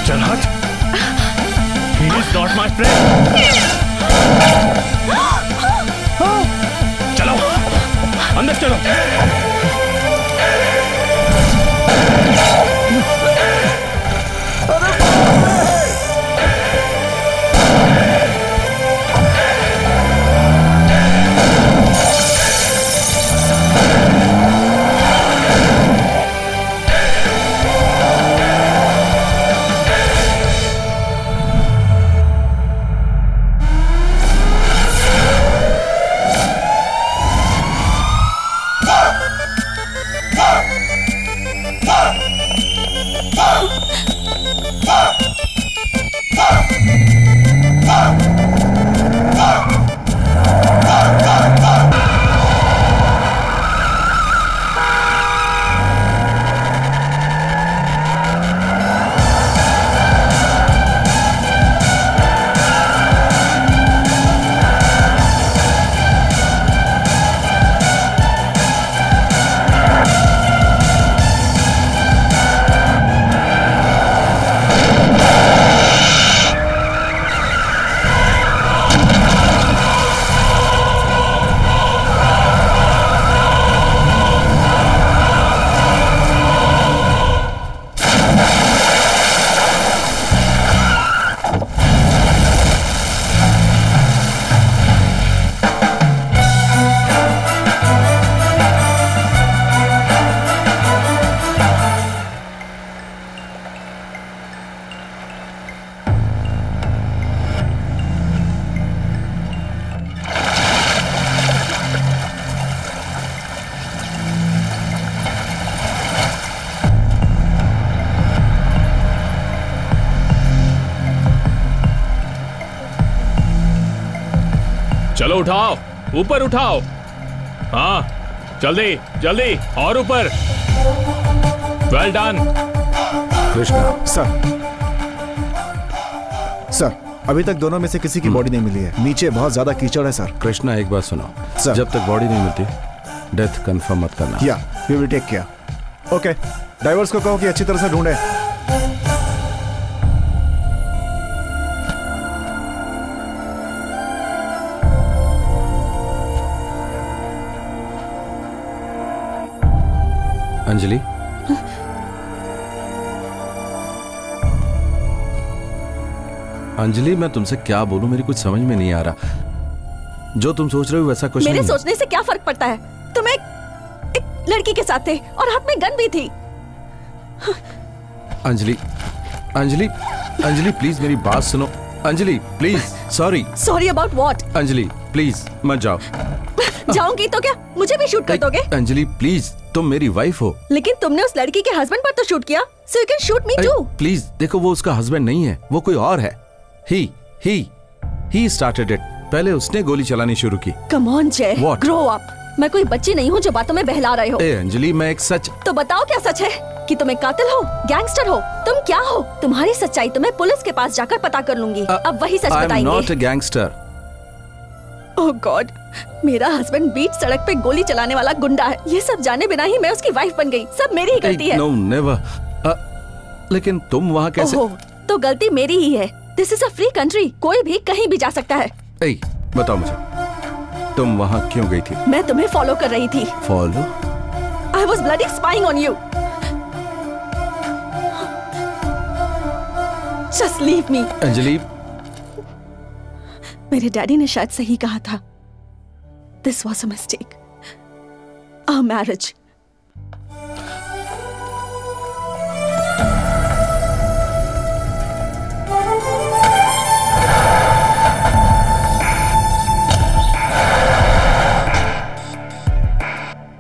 चल हट। He is not my friend. चलो, अंदर चलो। चलो उठाओ, ऊपर उठाओ। हाँ, जल्दी जल्दी और ऊपर। Well done. कृष्णा सर, अभी तक दोनों में से किसी की बॉडी नहीं मिली है। नीचे बहुत ज्यादा कीचड़ है सर। कृष्णा एक बात सुनो सर। जब तक बॉडी नहीं मिलती डेथ कंफर्म मत करना। Yeah we will take care. Okay, drivers को कहो कि अच्छी तरह से ढूंढे। अंजलि, अंजलि मैं तुमसे क्या बोलूं, मेरी कुछ समझ में नहीं आ रहा। जो तुम सोच रहे हो वैसा कुछ मेरे नहीं। सोचने से क्या फर्क पड़ता है? तुम एक लड़की के साथ थे और हाथ में गन भी थी। अंजलि, अंजलि, अंजलि प्लीज मेरी बात सुनो। Anjali please, sorry. Sorry about what? Anjali please मत जाओ। जाऊंगी तो क्या मुझे भी शूट कर दोगे? अंजलि प्लीज, तुम मेरी वाइफ हो। लेकिन तुमने उस लड़की के हस्बैंड पर तो शूट किया, so you can shoot me too। Please देखो, वो उसका हस्बैंड नहीं है, वो कोई और है। He started it। पहले उसने गोली चलानी शुरू की। Come on जय, What? grow up। मैं कोई बच्ची नहीं हूँ जो बातों में बहला रहे हो। ए अंजलि, मैं एक सच। तो बताओ क्या सच है? कि तुम एक कातिल हो, गैंगस्टर हो, तुम क्या हो? तुम्हारी सच्चाई तो मैं पुलिस के पास जाकर पता कर लूंगी। अब वही सच बताएंगे। I'm not a gangster। Oh God, मेरा हस्बैंड बीच सड़क पे गोली चलाने वाला गुंडा है। ये सब जाने बिना ही मैं उसकी वाइफ बन गई। सब मेरी ही गलती है। No, never। लेकिन तुम वहाँ कैसे? ओह, तो गलती मेरी ही है। This is a free country, कोई भी कहीं भी जा सकता है। बताओ मुझे, तुम वहाँ क्यों गई थी? मैं तुम्हें फॉलो कर रही थी। Follow? I was bloody spying on you। Just leave me। Anjali, मेरे डैडी ने शायद सही कहा था। This was a mistake। Our marriage।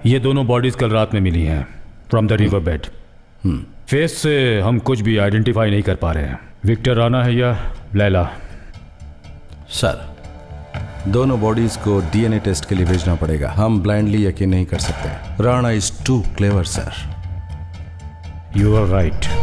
ये दोनों बॉडीज कल रात में मिली हैं from the river bed. Face से हम कुछ भी आइडेंटिफाई नहीं कर पा रहे हैं। विक्टर राणा है या लैला? सर, दोनों बॉडीज को डीएनए टेस्ट के लिए भेजना पड़ेगा। हम ब्लाइंडली यकीन नहीं कर सकते। Rana is too clever sir. You are right.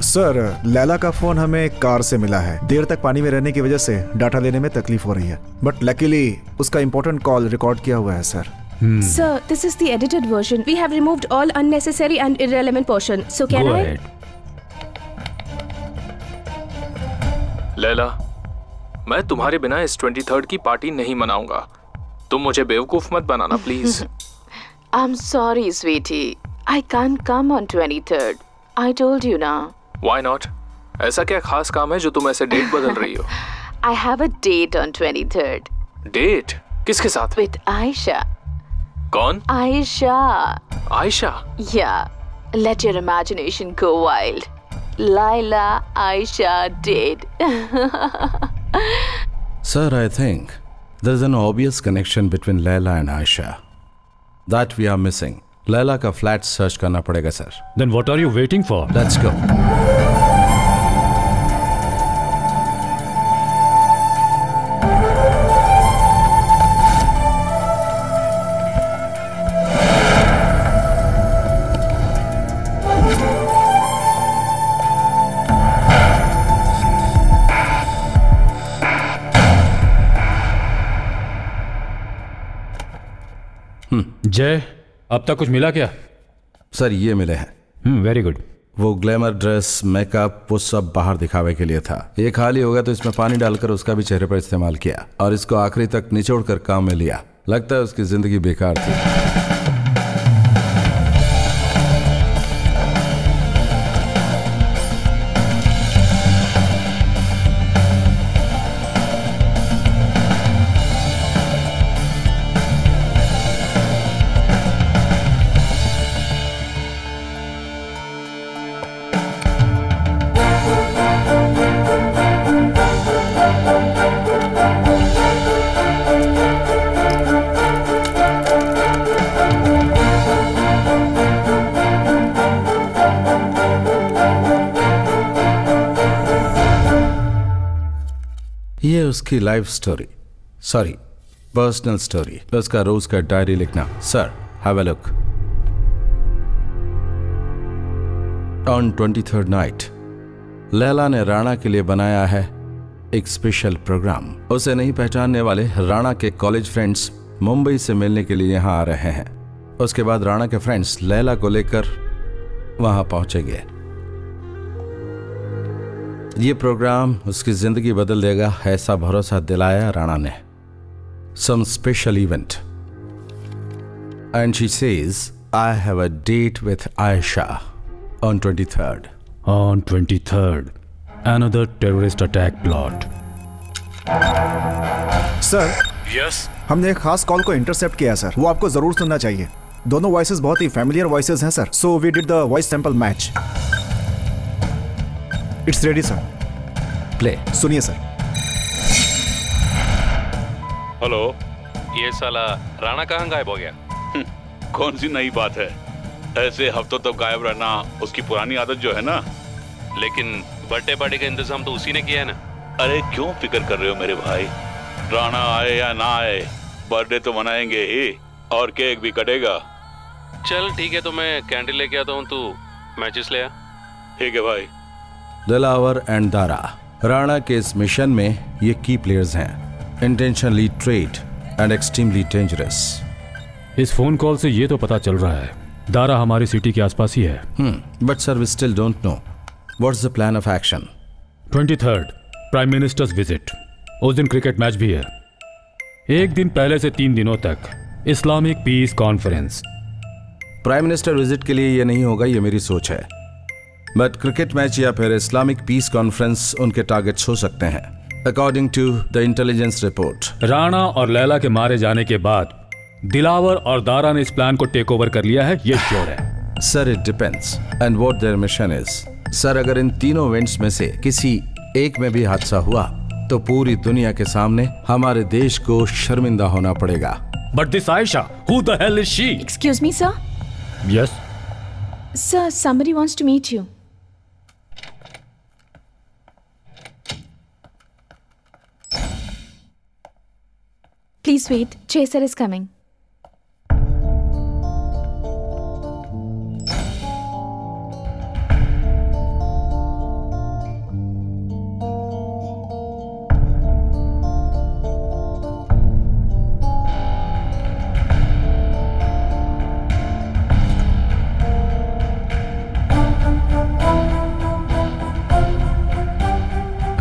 Sir, Laila का फोन हमें कार से मिला है। देर तक पानी में रहने की वजह से डाटा लेने में तकलीफ हो रही है, बट लकीली उसका इंपॉर्टेंट कॉल रिकॉर्ड किया हुआ है sir. Sir, this is the edited version. We have removed all unnecessary and irrelevant portion. So can Go I? ahead. Laila, मैं तुम्हारे बिना इस 23rd की पार्टी नहीं मनाऊंगा। तुम मुझे बेवकूफ मत बनाना please. I'm sorry, sweetie. I can't come on 23rd. I told you now. Why not? ऐसा क्या खास काम है जो तुम ऐसे डेट बदल रही हो? I have a date on 23rd. Date? किसके साथ? With Aisha. कौन? Aisha. Ayesha? Yeah. Let your imagination go wild. Laila, Aisha date. Sir, I think there's an obvious connection between Laila and Aisha that we are missing. Laila का flat search करना पड़ेगा sir. Then what are you waiting for? Let's go। जय, अब तक कुछ मिला क्या? Sir, ये मिले हैं। Very good. वो ग्लैमर ड्रेस, मेकअप, वो सब बाहर दिखावे के लिए था। ये खाली होगा तो इसमें पानी डालकर उसका भी चेहरे पर इस्तेमाल किया और इसको आखिरी तक निचोड़ कर काम में लिया। लगता है उसकी जिंदगी बेकार थी। ये उसकी life story, sorry personal story, उसका रोज का डायरी लिखना। Sir, have a look. On 23rd night Laila ने राणा के लिए बनाया है एक स्पेशल प्रोग्राम। उसे नहीं पहचानने वाले राणा के कॉलेज फ्रेंड्स मुंबई से मिलने के लिए यहाँ आ रहे हैं। उसके बाद राणा के फ्रेंड्स लैला को लेकर वहां पहुंचेंगे। ये प्रोग्राम उसकी जिंदगी बदल देगा, ऐसा भरोसा दिलाया राणा ने। Some special event and she says I have a date with Ayesha on 23rd। On 23rd, another terrorist attack plot. Sir, Yes. हमने एक खास कॉल को इंटरसेप्ट किया सर, वो आपको जरूर सुनना चाहिए। दोनों वॉइसेस बहुत ही फैमिलियर वॉइसेस हैं sir, so we did the voice sample match. It's ready sir. Play. सुनिए सर। हेलो, ये साला राणा कहाँ गायब हो गया? कौन सी नई बात है? ऐसे हफ्तों तक गायब रहना उसकी पुरानी आदत जो है ना। लेकिन बर्थडे पार्टी का इंतजाम तो उसी ने किया है ना। अरे क्यों फिक्र कर रहे हो मेरे भाई? राणा आए या ना आए, बर्थडे तो मनाएंगे ही और केक भी कटेगा। चल ठीक है, तो मैं कैंडल लेके आता हूँ, तू मैचेस ले आ। ठीक है भाई। दिलावर एंड दारा राणा के इस मिशन में ये की प्लेयर्स हैं, intentionally trade and extremely dangerous. इस फोन कॉल से ये तो पता चल रहा है दारा हमारी सिटी के आसपास ही है। But sir we still don't know what's the plan of action. 23rd prime minister's visit, उस दिन क्रिकेट मैच भी है। एक दिन पहले से 3 दिनों तक Islamic peace conference. Prime minister visit के लिए ये नहीं होगा, ये मेरी सोच है, बट क्रिकेट मैच या फिर इस्लामिक पीस कॉन्फ्रेंस उनके टारगेट्स हो सकते हैं according to the intelligence report. Rana और लैला के मारे जाने के बाद दिलावर और दारा ने इस प्लान को टेक ओवर कर लिया है, ये श्योर है। Sir it depends and what there mission is. Sir अगर इन तीनों इवेंट्स में से किसी एक में भी हादसा हुआ तो पूरी दुनिया के सामने हमारे देश को शर्मिंदा होना पड़ेगा। But this Ayesha, who the hell is she? Excuse me sir. Yes sir, somebody wants to meet you. Please wait. Chaser is coming.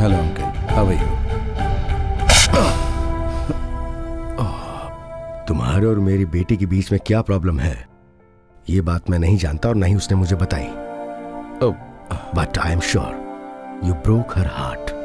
Hello uncle, how are you? तुम्हारे और मेरी बेटी के बीच में क्या प्रॉब्लम है ये बात मैं नहीं जानता और नहीं उसने मुझे बताई। But I am sure you broke her heart.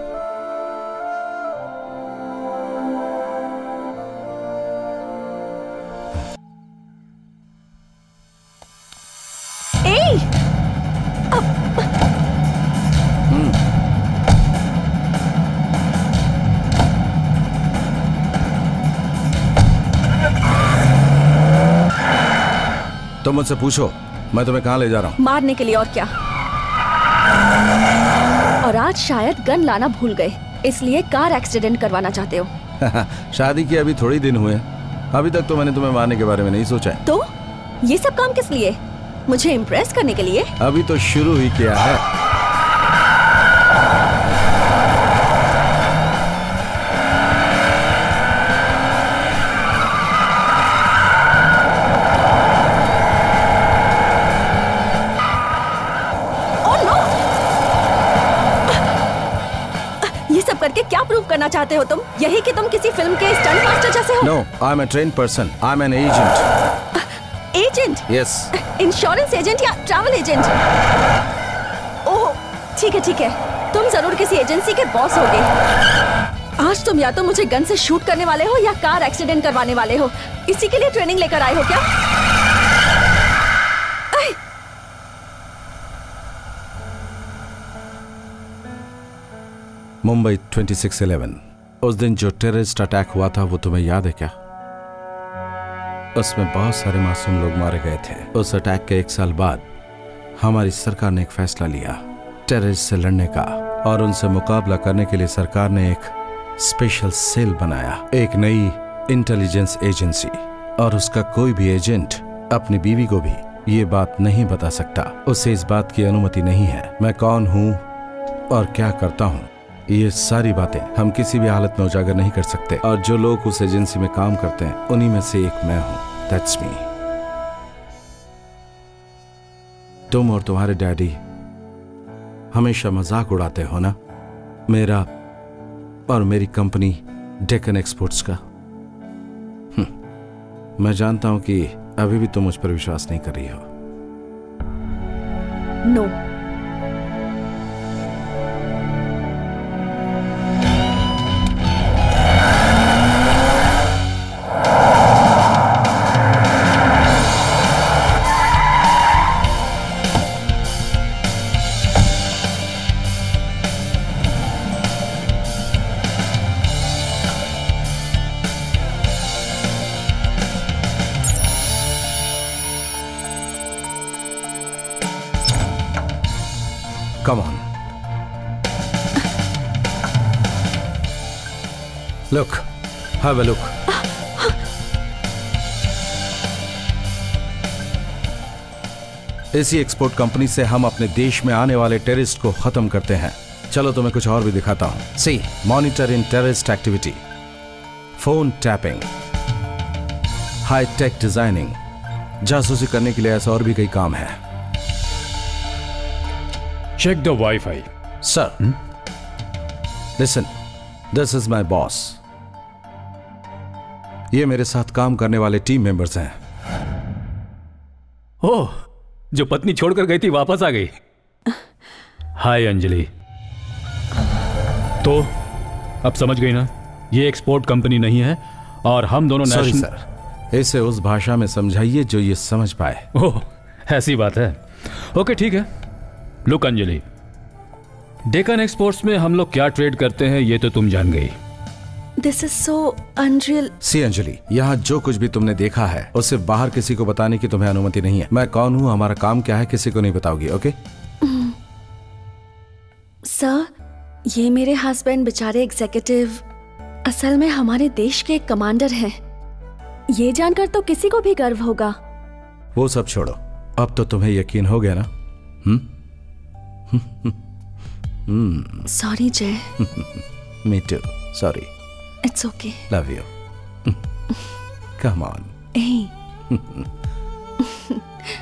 तो मुझसे पूछो, मैं तुम्हें कहाँ ले जा रहा हूँ? मारने के लिए, और क्या। और आज शायद गन लाना भूल गए, इसलिए कार एक्सीडेंट करवाना चाहते हो। शादी के अभी थोड़ी दिन हुए, अभी तक तो मैंने तुम्हें मारने के बारे में नहीं सोचा है। तो ये सब काम किस लिए? मुझे इम्प्रेस करने के लिए? अभी तो शुरू ही किया है। करके क्या प्रूव करना चाहते हो तुम? यही कि तुम किसी फिल्म के स्टंट मास्टर जैसे हो? No, I'm a trained person. I'm an agent. Agent? Yes. Insurance agent या ट्रैवल एजेंट? ओह, ठीक है ठीक है, तुम जरूर किसी एजेंसी के बॉस होगे। आज तुम या तो मुझे गन से शूट करने वाले हो या कार एक्सीडेंट करवाने वाले हो। इसी के लिए ट्रेनिंग लेकर आए हो क्या? मुंबई 26/11, उस दिन जो टेररिस्ट अटैक हुआ था वो तुम्हें याद है क्या? उसमें बहुत सारे मासूम लोग मारे गए थे। उस अटैक के 1 साल बाद हमारी सरकार ने एक फैसला लिया टेररिस्ट से लड़ने का, और उनसे मुकाबला करने के लिए सरकार ने एक स्पेशल सेल बनाया, एक नई इंटेलिजेंस एजेंसी। और उसका कोई भी एजेंट अपनी बीवी को भी ये बात नहीं बता सकता, उसे इस बात की अनुमति नहीं है मैं कौन हूं और क्या करता हूं। ये सारी बातें हम किसी भी हालत में उजागर नहीं कर सकते, और जो लोग उस एजेंसी में काम करते हैं उन्हीं में से एक मैं हूं। That's me. तुम और तुम्हारे डैडी हमेशा मजाक उड़ाते हो ना मेरा और मेरी कंपनी डेक्कन एक्सपोर्ट्स का। मैं जानता हूं कि अभी भी तुम मुझ पर विश्वास नहीं कर रही हो। No. Come on. Look, have a look. इसी एक्सपोर्ट कंपनी से हम अपने देश में आने वाले टेररिस्ट को खत्म करते हैं। चलो तुम्हें कुछ और भी दिखाता हूं। See, monitor in terrorist activity, phone tapping, high tech designing. जासूसी करने के लिए ऐसा और भी कई काम है। Check the WiFi. Sir, listen, this is my boss. ये मेरे साथ काम करने वाले टीम मेंबर्स हैं। ओह, जो पत्नी छोड़कर गई थी वापस आ गई। हाय अंजलि। तो अब समझ गई ना, ये एक्सपोर्ट कंपनी नहीं है और हम दोनों सॉरी सर, इसे उस भाषा में समझाइए जो ये समझ पाए। ओह, ऐसी बात है। ओके ठीक है। लुक अंजलि, डेकन एक्सपोर्ट्स में हम लोग क्या ट्रेड करते हैं ये तो तुम जान गई। This is so unreal. See Anjali, यहाँ जो कुछ भी तुमने देखा है उससे बाहर किसी को बताने की तुम्हें अनुमति नहीं है। मैं कौन हूँ, हमारा काम क्या है, किसी को नहीं बताओगी। ओके सर, ये मेरे हस्बैंड बेचारे एग्जीक्यूटिव असल में हमारे देश के कमांडर हैं। ये जानकर तो किसी को भी गर्व होगा। वो सब छोड़ो, अब तो तुम्हें यकीन हो गया ना? Sorry Jay. Me too, sorry. It's okay. Love you. Come on.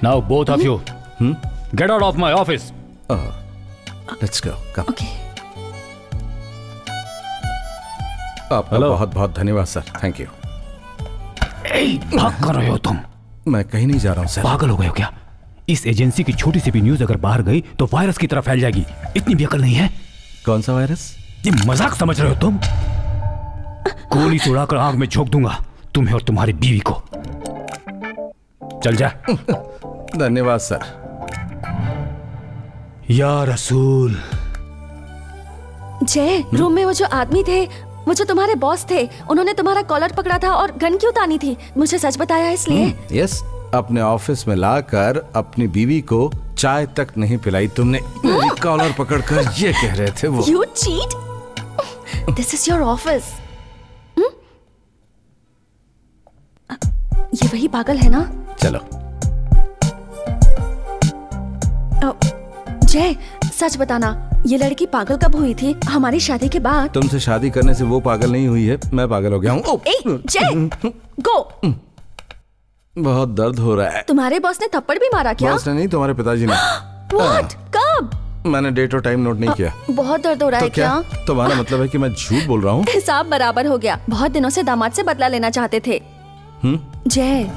Now both of you get out of my office. Let's go. Come. Okay. आपका बहुत बहुत धन्यवाद सर, थैंक यू। भाग कर रहे हो तुम? मैं कहीं नहीं जा रहा हूँ सर। पागल हो गए हो क्या? इस एजेंसी की छोटी सी भी न्यूज अगर बाहर गई तो वायरस की तरह फैल जाएगी। इतनी भी अकल नहीं है? कौन सा वायरस? ये मजाक समझ रहे हो तुम? गोली से उड़ाकर आग में झोंक दूंगा तुम्हें और तुम्हारी बीवी को। चल जा। धन्यवाद सर। या रसूल। जय, रूम में वो जो आदमी थे, वो जो तुम्हारे बॉस थे, उन्होंने तुम्हारा कॉलर पकड़ा था और गन क्यों तानी थी? मुझे सच बताया इसलिए? यस, अपने ऑफिस में लाकर अपनी बीवी को चाय तक नहीं पिलाई तुमने। मेरी कॉलर पकड़कर ये कह रहे थे वो। You cheat? This is your office. ये वही पागल है ना? चलो। जय, सच बताना, ये लड़की पागल कब हुई थी? हमारी शादी के बाद? तुमसे शादी करने से वो पागल नहीं हुई है, मैं पागल हो गया हूँ। जय, गो। बहुत दर्द हो रहा है। तुम्हारे बॉस ने थप्पड़ भी मारा क्या? बॉस ने नहीं, तुम्हारे पिताजी ने। What? कब? मैंने डेट और टाइम नोट नहीं किया। बहुत दर्द हो रहा है क्या? तुम्हारा मतलब है कि मैं झूठ बोल रहा हूँ? हिसाब बराबर हो गया। बहुत दिनों से दामाद से बदला लेना चाहते थे। जय,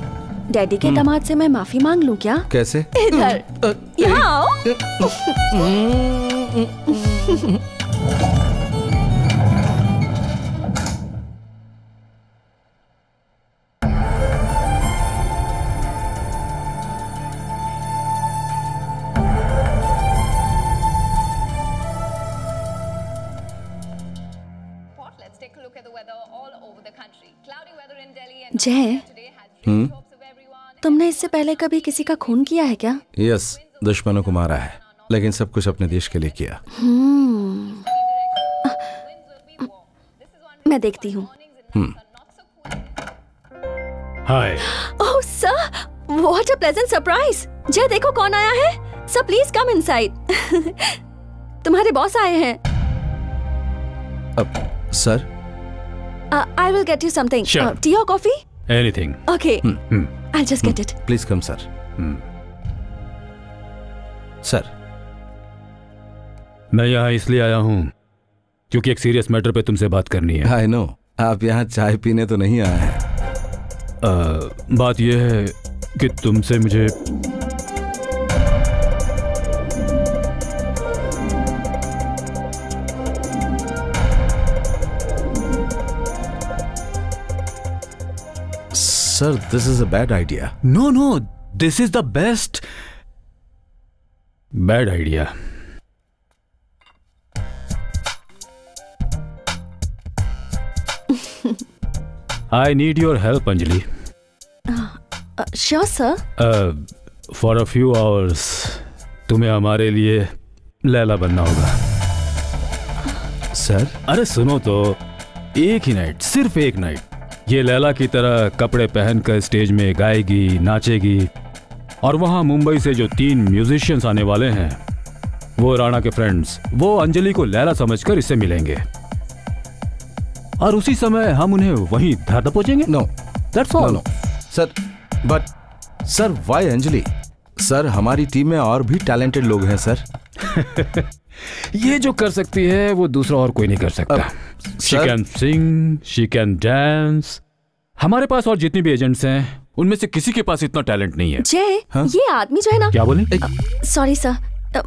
डैडी के दामाद से मैं माफी मांग लूं क्या? कैसे? इधर, यहाँ आओ। जय, तुमने इससे पहले कभी किसी का खून किया है क्या? यस, दुश्मनों को मारा है, लेकिन सब कुछ अपने देश के लिए किया। मैं देखती हूँ। Hi. Oh sir, what a pleasant surprise. Jay, देखो कौन आया है। Sir please come inside. तुम्हारे बॉस आए हैं। Sir, I will get you something. Sure. Tea or coffee? Anything. Okay. I'll just get it. Please come, sir. Sir. मैं यहाँ इसलिए आया हूँ क्योंकि एक सीरियस मैटर पे तुमसे बात करनी है। I know. आप यहाँ चाय पीने तो नहीं आए हैं। बात यह है कि तुमसे मुझे Sir, this is a bad idea. No, this is the best. Bad idea. I need your help, Anjali. Sure, sir. For a few hours, तुम्हें हमारे लिए लैला बनना होगा। सर? अरे सुनो तो, एक ही नाइट, सिर्फ एक नाइट, ये लैला की तरह कपड़े पहनकर स्टेज में गाएगी, नाचेगी, और वहां मुंबई से जो 3 म्यूजिशियंस आने वाले हैं, वो राणा के फ्रेंड्स, वो अंजलि को लैला समझकर इससे मिलेंगे, और उसी समय हम उन्हें वहीं धर दबोचेंगे। No, that's all. No sir, but sir why Anjali? Sir हमारी टीम में और भी टैलेंटेड लोग हैं सर। ये जो कर सकती है वो दूसरा और कोई नहीं कर सकता। She can sing, she can dance. हमारे पास और जितनी भी एजेंट्स हैं, उनमें से किसी के पास इतना टैलेंट नहीं है। जय, ये आदमी जो है ना। क्या बोले? सॉरी सर,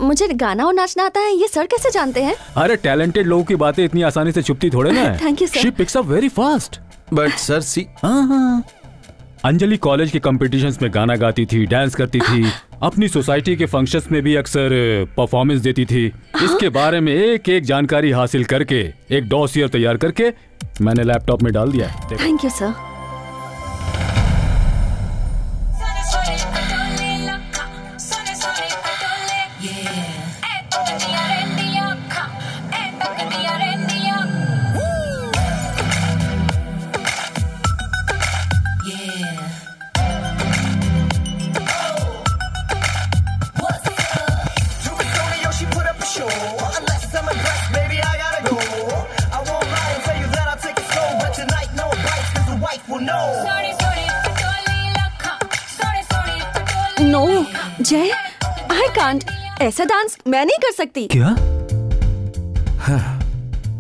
मुझे गाना और नाचना आता है, ये सर कैसे जानते हैं? अरे टैलेंटेड लोगों की बातें इतनी आसानी से छुपती थोड़े ना है। Thank you sir. She picks up very fast. But sir see, हाँ, अंजलि कॉलेज के कॉम्पिटिशन्स में गाना गाती थी, डांस करती थी, अपनी सोसाइटी के फंक्शंस में भी अक्सर परफॉर्मेंस देती थी। इसके बारे में एक एक जानकारी हासिल करके एक डॉसियर तैयार करके मैंने लैपटॉप में डाल दिया है। Thank you sir. नो जय, आई कांट, ऐसा डांस मैं नहीं कर सकती। क्या? हाँ,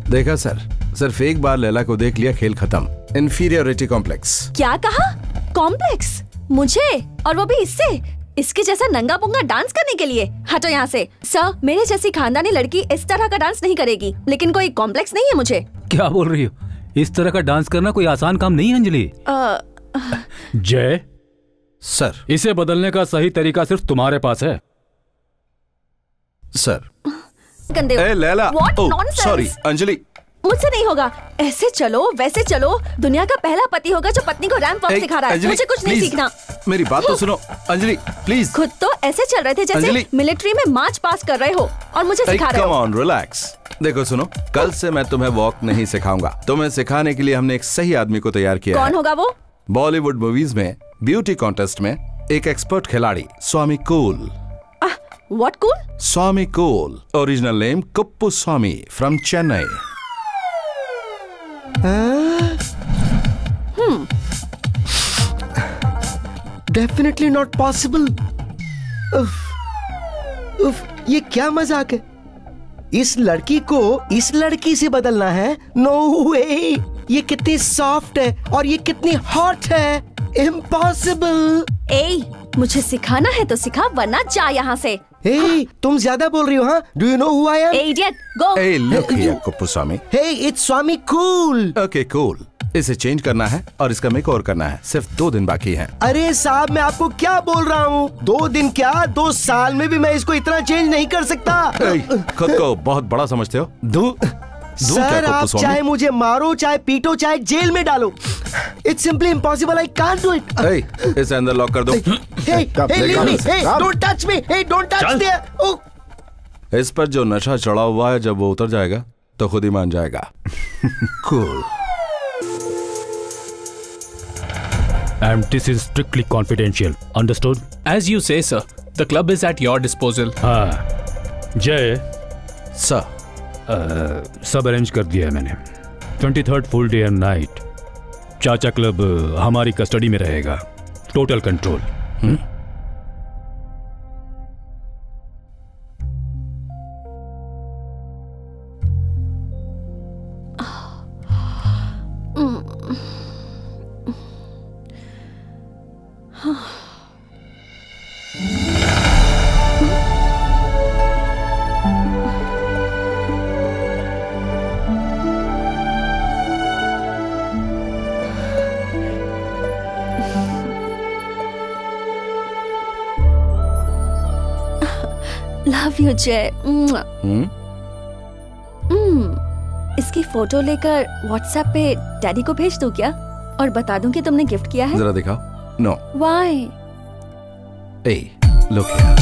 देखा सर, सिर्फ एक बार लैला को देख लिया, खेल खत्म। Inferiority complex. क्या कहा? कॉम्प्लेक्स? मुझे? और वो भी इससे? इसके जैसा नंगा पुंगा डांस करने के लिए? हटो यहाँ से। सर, मेरे जैसी खानदानी लड़की इस तरह का डांस नहीं करेगी, लेकिन कोई कॉम्प्लेक्स नहीं है मुझे। क्या बोल रही हो? इस तरह का डांस करना कोई आसान काम नहीं है अंजलि। जय सर, इसे बदलने का सही तरीका सिर्फ तुम्हारे पास है। सर। गंदे। ए लैला, सॉरी अंजलि, मुझसे नहीं होगा। ऐसे चलो वैसे चलो, दुनिया का पहला पति होगा जो पत्नी को रैंप वॉक सिखा रहा है। मुझे कुछ नहीं सीखना। मेरी बात तो सुनो अंजलि, प्लीज। खुद तो ऐसे चल रहे थे जैसे मिलिट्री में मार्च पास कर रहे हो, और मुझे सिखा रहे हो। Come on, relax. देखो सुनो, कल से मैं तुम्हें वॉक नहीं सिखाऊंगा। तुम्हें सिखाने के लिए हमने एक सही आदमी को तैयार किया है। कौन होगा वो? बॉलीवुड मूवीज में ब्यूटी कॉन्टेस्ट में एक एक्सपर्ट खिलाड़ी, Swami cool. What cool? Swami cool, original name Kuppu Swami, from Chennai. Definitely not possible. ये क्या मजाक है? इस लड़की को इस लड़की से बदलना है? नो वे। ये कितनी सॉफ्ट है और ये कितनी हॉट है। इम्पॉसिबल। ए, मुझे सिखाना है तो सिखा, वरना जा यहाँ से। हे, तुम ज्यादा बोल रही हो। हाँ, do you know who I am? Idiot, go. Eh, look here Kuppu Swami. Hey, it's Swami cool. Okay cool, इसे चेंज करना है और इसका मेकओवर करना है। सिर्फ 2 दिन बाकी हैं। अरे साहब, मैं आपको क्या बोल रहा हूँ? 2 दिन क्या, 2 साल में भी मैं इसको इतना चेंज नहीं कर सकता। खुद को बहुत बड़ा समझते हो? सर, आप चाहे मुझे मारो, चाहे पीटो, चाहे जेल में डालो, it's simply impossible. I can't do it. इसे अंदर लॉक कर दो। Don't touch me, don't touch there. इस पर जो नशा चढ़ा हुआ है, जब वो उतर जाएगा तो खुद ही मान जाएगा। Cool. And this is strictly confidential. Understood? As you say, sir. The club is at your disposal. हाँ, जय सर, सब अरेंज कर दिया है मैंने। 23rd full day and night चाचा क्लब हमारी कस्टडी में रहेगा। Total control. लव यू जय। इसकी फोटो लेकर व्हाट्सएप पे डैडी को भेज दूं क्या? और बता दूं कि तुमने गिफ्ट किया है? जरा दिखाओ। No. Why? Hey, look here.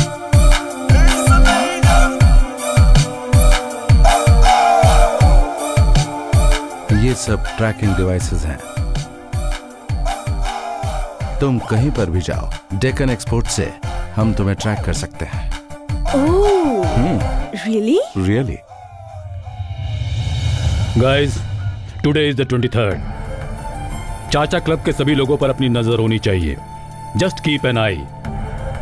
ये सब ट्रैकिंग डिवाइसेस हैं। तुम कहीं पर भी जाओ, डेक्कन एक्सपोर्ट से हम तुम्हें ट्रैक कर सकते हैं। Really? Really. Guys, today is the 23rd। चाचा क्लब के सभी लोगों पर अपनी नजर होनी चाहिए। जस्ट कीप एन आई।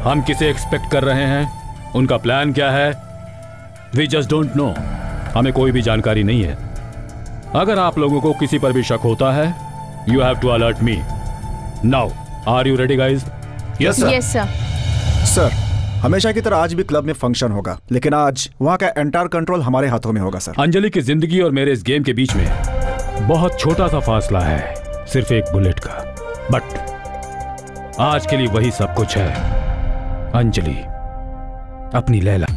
हम किसे एक्सपेक्ट कर रहे हैं, उनका प्लान क्या है, वी जस्ट डोंट नो। हमें कोई भी जानकारी नहीं है। अगर आप लोगों को किसी पर भी शक होता है, you have to alert me now. Are you ready guys? Yes sir. Yes sir. Sir, हमेशा की तरह आज भी क्लब में फंक्शन होगा, लेकिन आज वहाँ का एंटायर कंट्रोल हमारे हाथों में होगा सर। अंजलि की जिंदगी और मेरे इस गेम के बीच में बहुत छोटा सा फासला है, सिर्फ एक बुलेट का। बट आज के लिए वही सब कुछ है। अंजलि, अपनी लैला।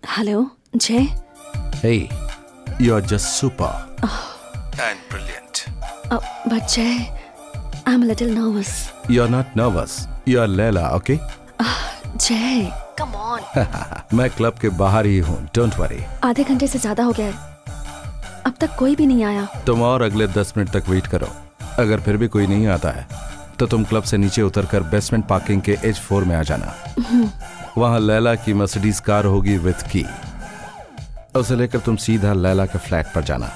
हेलो जय। Hey, you are just super and brilliant. But Jay, I'm a little nervous. You are not nervous. You are Leila, okay? Jay, come on. मैं क्लब के बाहर ही हूँ, don't worry. आधे घंटे से ज्यादा हो गया है, अब तक कोई भी नहीं आया। तुम और अगले 10 मिनट तक वेट करो। अगर फिर भी कोई नहीं आता है तो तुम क्लब से नीचे उतरकर बेसमेंट पार्किंग के H4 में आ जाना। वहां लैला की मर्सिडीज कार होगी विथ की। उसे लेकर तुम सीधा लैला के फ्लैट पर जाना।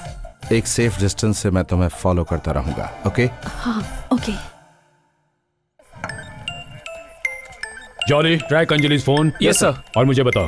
एक सेफ डिस्टेंस से मैं तुम्हें फॉलो करता रहूंगा, ओके? हाँ, okay. Johnny, track Anjali's phone. Yes sir. और मुझे बताओ।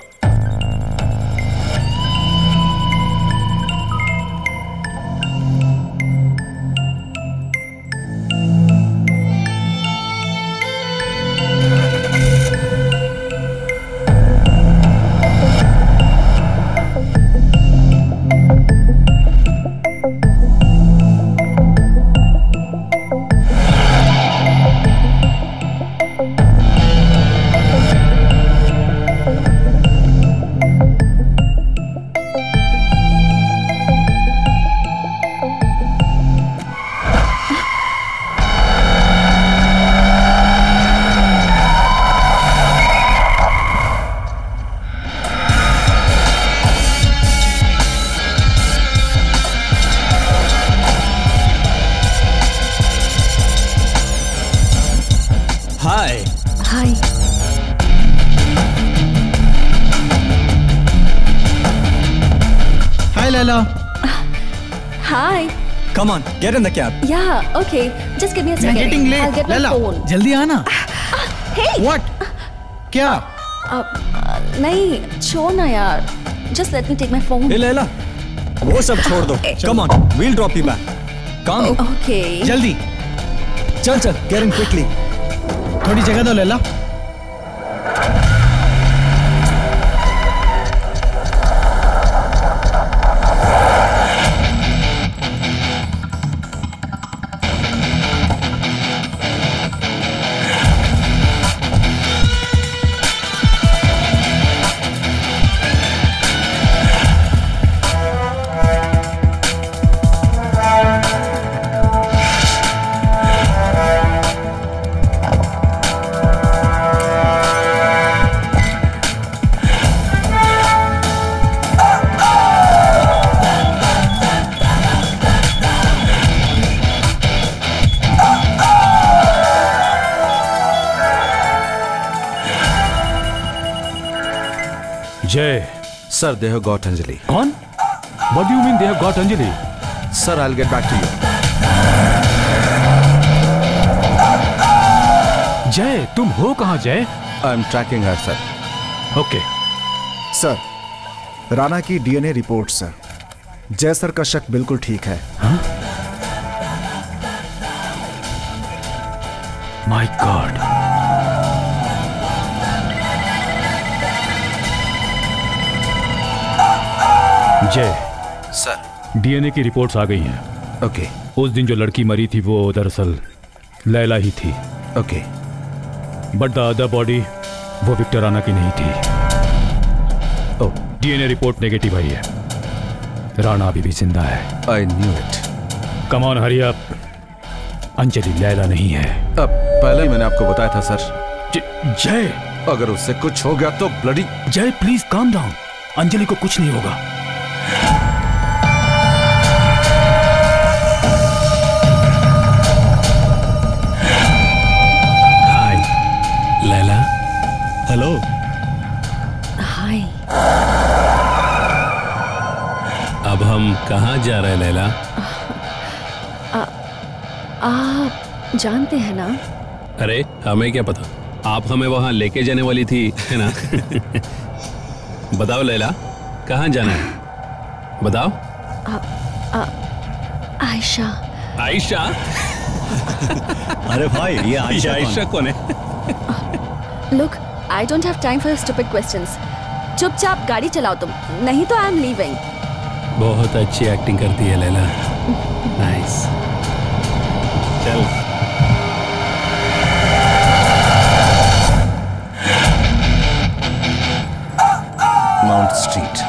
Hi. Come on, get in the cab. Yeah, okay. Just give me a second. I'm getting late. I'll get my phone. जल्दी आना. Hey. What? क्या? नहीं, छोड़ ना यार. Just let me take my phone. ले लैला, वो सब छोड़ दो. Come on, we'll drop you back. Come. Okay. जल्दी. चल चल, get in quickly. थोड़ी जगह दो Laila. Jay. Sir, they have got Anjali. कौन? What do you mean they have got Anjali? Sir, I'll get back to you. जय, तुम हो कहाँ जय? I'm tracking her, sir. Okay. Sir, Rana की DNA report sir. Jay sir का शक बिल्कुल ठीक है। हाँ? My God. जय सर, डीएनए की रिपोर्ट्स आ गई हैं। ओके। उस दिन जो लड़की मरी थी वो दरअसल लैला ही थी। Okay. But the other body वो विक्टर राणा की नहीं थी। डीएनए रिपोर्ट नेगेटिव आई है। राणा अभी भी जिंदा है। I knew it. Come on hurry up. Anjali Laila नहीं है। अब पहले ही मैंने आपको बताया था सर। जय, अगर उससे कुछ हो गया तो ब्लडी। जय प्लीज काम डाउन। अंजलि को कुछ नहीं होगा। हाय लैला। हेलो। हाय। अब हम कहाँ जा रहे हैं लैला? आप जानते हैं ना? अरे हमें क्या पता, आप हमें वहां लेके जाने वाली थी, है ना? बताओ लैला, कहाँ जाना है? बताओ। आयशा। आयशा? अरे भाई, ये आयशा कौन है? Look, I don't have time for your stupid questions. चुपचाप गाड़ी चलाओ तुम, नहीं तो आई एम लीविंग। बहुत अच्छी एक्टिंग करती है लैला। नाइस। चल। Mount street.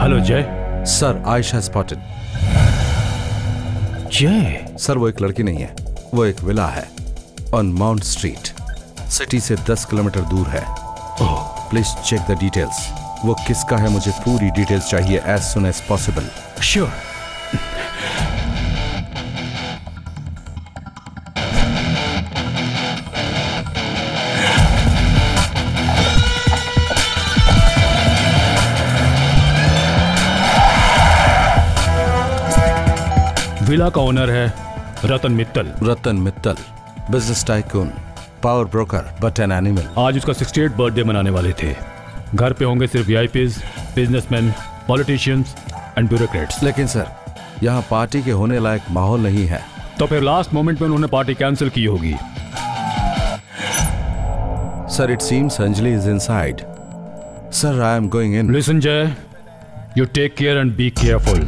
हेलो जय। Sir Ayesha spotted. जय सर वो एक लड़की नहीं है, वो एक विला है ऑन माउंट स्ट्रीट, सिटी से 10 किलोमीटर दूर है। Please check the details. वो किसका है मुझे पूरी डिटेल्स चाहिए as soon as possible. Sure. Villa का ओनर है Ratan Mittal. Ratan Mittal, business tycoon, power broker, but an animal. आज उसका 68 बर्थडे मनाने वाले थे। घर पे होंगे सिर्फ VIPs, businessman, politicians and bureaucrats. लेकिन सर यहाँ पार्टी के होने लायक माहौल नहीं है। तो फिर लास्ट मोमेंट में उन्होंने पार्टी कैंसिल की होगी। Sir it seems Anjali is inside. Sir I am going in. Listen Jay, you take care and be careful.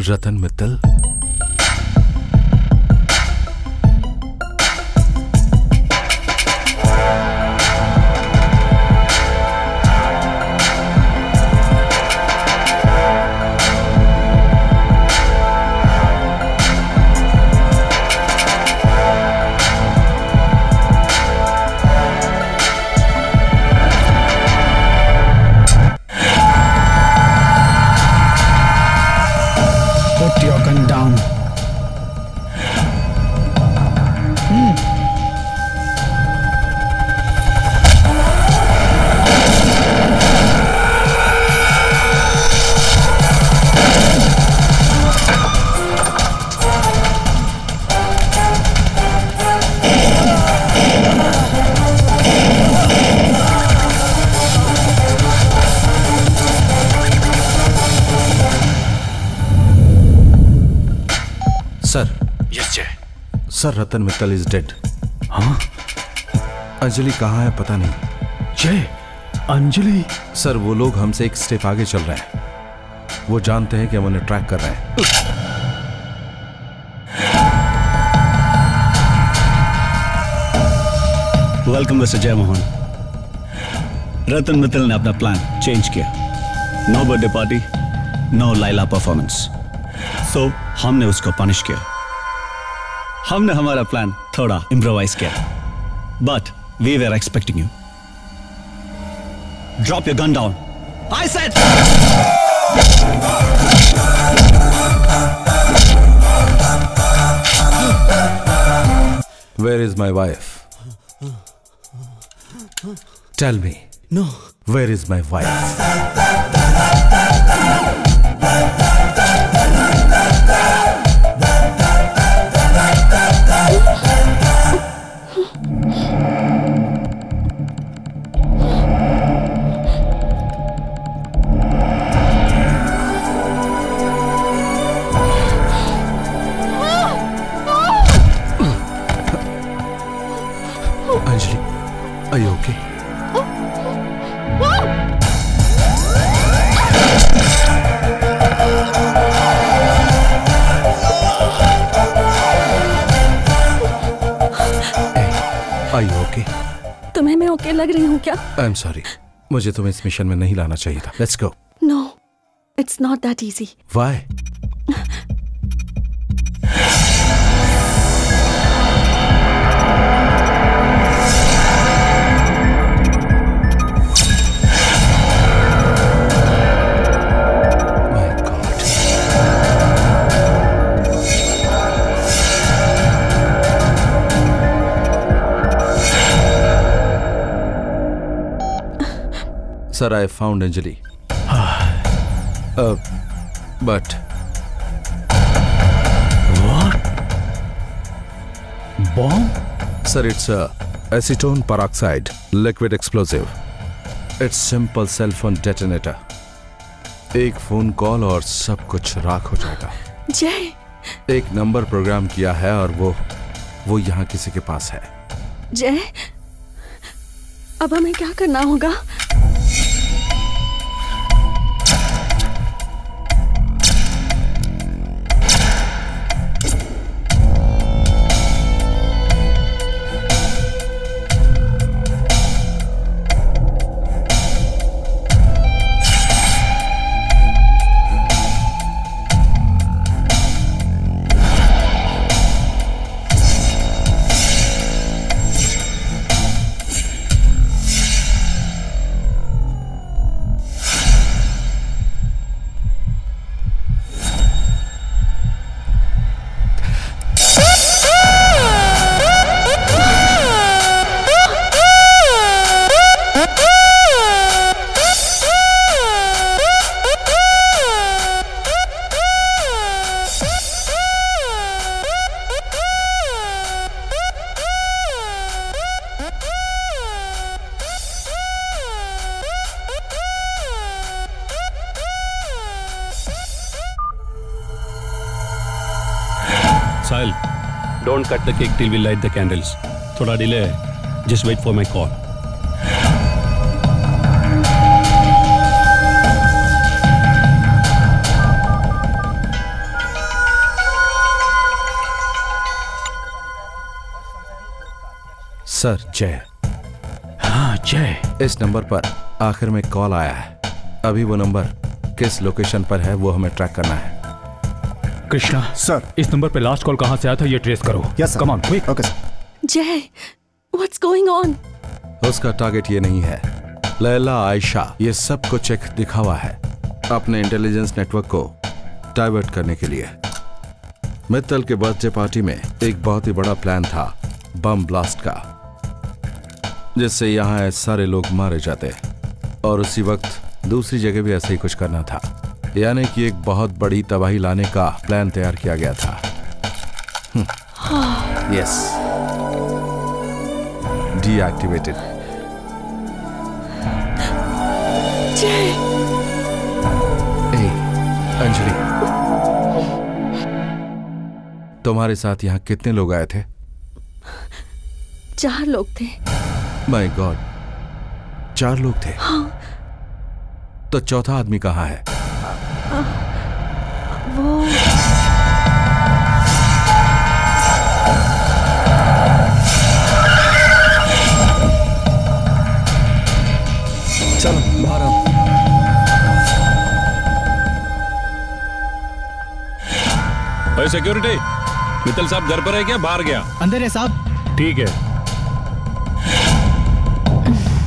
Ratan Mittal? Put your gun down. Sir. Yes Jay. Sir, Ratan Mittal is dead. हाँ? अंजलि कहाँ है पता नहीं। जय, अंजलि? सर, वो लोग हमसे एक स्टेप आगे चल रहे हैं। वो जानते हैं कि हम उन्हें ट्रैक कर रहे हैं। Welcome mister Jaymohan. रतन मित्तल ने अपना प्लान चेंज किया। No birthday party, no Laila performance. So हमने उसको पनिश किया। हमने हमारा प्लान थोड़ा इम्प्रोवाइज किया, but we were expecting you. Drop your gun down, I said. Where is my wife? Tell me. No. Where is my wife? Anjali, are you okay? Are you okay? तुम्हें मैं okay लग रही हूँ क्या? I'm sorry. मुझे तुम्हें इस mission में नहीं लाना चाहिए था. Let's go. No, it's not that easy. Why? Sir, I found Anjali. But... What? Bomb? Sir, it's acetone peroxide, liquid explosive. It's simple cell phone detonator. एक फोन कॉल और सब कुछ राख हो जाएगा। जय, एक नंबर प्रोग्राम किया है और वो यहाँ किसी के पास है। जय, अब हमें क्या करना होगा? Sahil, don't cut the cake till we light the candles. थोड़ा delay है. Just wait for my call. Sir जय। हाँ जय। इस नंबर पर आखिर में कॉल आया है। अभी वो नंबर किस लोकेशन पर है वो हमें ट्रैक करना है। कृष्णा सर, इस नंबर पे लास्ट कॉल कहां से आया था ये ट्रेस करो। Yes sir. Come on quick. Okay sir. जय, व्हाट्स गोइंग ऑन? उसका टारगेट ये नहीं है। लैला, आयशा, ये सब कुछ एक दिखावा है अपने इंटेलिजेंस नेटवर्क को डाइवर्ट करने के लिए। मित्तल के बर्थडे पार्टी में एक बहुत ही बड़ा प्लान था बम ब्लास्ट का, जिससे यहाँ सारे लोग मारे जाते, और उसी वक्त दूसरी जगह भी ऐसा ही कुछ करना था, यानी कि एक बहुत बड़ी तबाही लाने का प्लान तैयार किया गया था। Yes, deactivated. अंजलि, तुम्हारे साथ यहाँ कितने लोग आए थे? 4 लोग थे। माय गॉड, 4 लोग थे? हाँ। तो चौथा आदमी कहाँ है? वो चलो बाहर आओ। भाई सिक्योरिटी, मित्तल साहब घर पर है क्या बाहर गया? अंदर है साहब। ठीक है।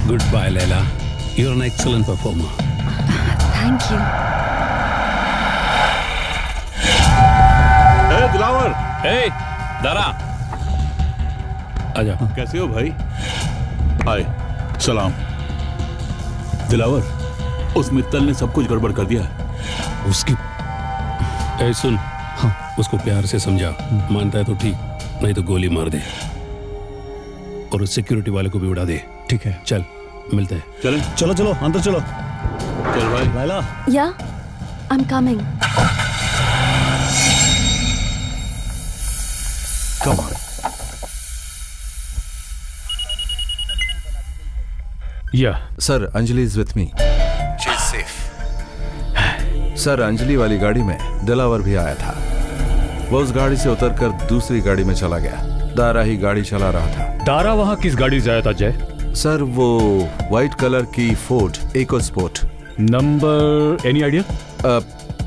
Goodbye Laila, you are an excellent performer. Thank you. Dilawar. Dara, आजा। कैसे हो भाई? हाय, सलाम। दिलावर, उस मित्तल ने सब कुछ गड़बड़ कर दिया। उसकी सुन, हाँ, उसको प्यार से समझा, मानता है तो ठीक, नहीं तो गोली मार दे, और उस सिक्योरिटी वाले को भी उड़ा दे। ठीक है, चल मिलते हैं। चलें? चलो चलो अंदर चलो। चल भाई। Laila. Yeah, I am coming. Come on. Yeah sir, Anjali is with me, she is safe. Sir, Anjali वाली गाड़ी में दिलावर भी आया था। वो उस गाड़ी से उतरकर दूसरी गाड़ी में चला गया। दारा ही गाड़ी चला रहा था। दारा वहां किस गाड़ी से आया था जय? सर, वो व्हाइट कलर की Ford EcoSport. Number any idea?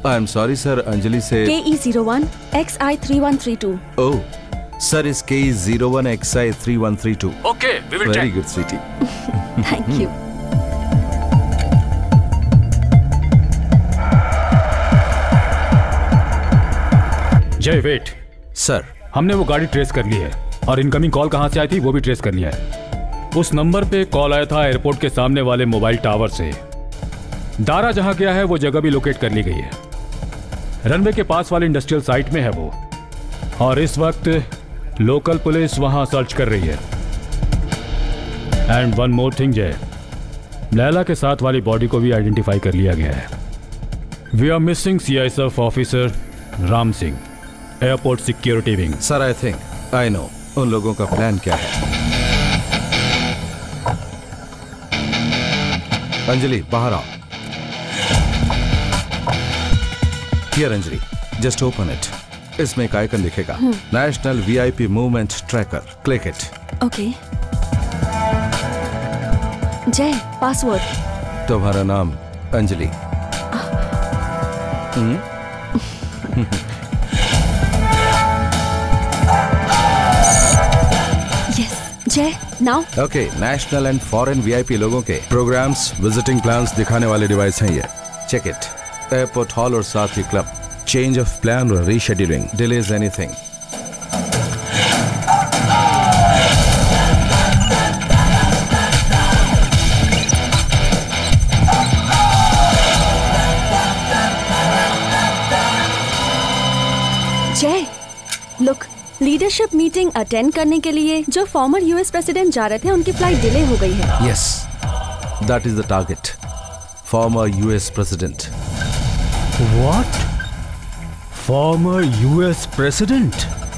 I am sorry sir, Anjali से KE01 XI3132। ओह सर, इस KE01 XI3132। Okay, we will very good sweetie. Thank you. Jay wait. Sir, हमने वो गाड़ी ट्रेस कर ली है, और इनकमिंग कॉल कहां से आई थी वो भी ट्रेस कर लिया है। उस नंबर पे कॉल आया था एयरपोर्ट के सामने वाले मोबाइल टावर से। दारा जहां गया है वो जगह भी लोकेट कर ली गई है। रनवे के पास वाले इंडस्ट्रियल साइट में है वो, और इस वक्त लोकल पुलिस वहां सर्च कर रही है। एंड वन मोर थिंग जय, लैला के साथ वाली बॉडी को भी आइडेंटिफाई कर लिया गया है। We are missing CISF officer Ram Singh, airport security wing. Sir, I think I know उन लोगों का प्लान क्या है। अंजलि, बाहर आओ। Here Anjali, just open it. इसमें एक आइकन दिखेगा, national VIP movement tracker. Click it. Okay. Jay, password. तुम्हारा नाम Anjali? Yes, Jay, now. Okay, national and foreign VIP लोगों के प्रोग्राम्स, विजिटिंग प्लान्स दिखाने वाले डिवाइस हैं ये। Check it. एयरपोर्ट हॉल और साथ ही क्लब, चेंज ऑफ प्लान और रीशेड्यूलिंग, डिलेज एनीथिंग। जय, लुक, लीडरशिप मीटिंग अटेंड करने के लिए जो फॉर्मर US प्रेसिडेंट जा रहे थे उनकी फ्लाइट डिले हो गई है। Yes, that is the target, former US president. What? Former US president?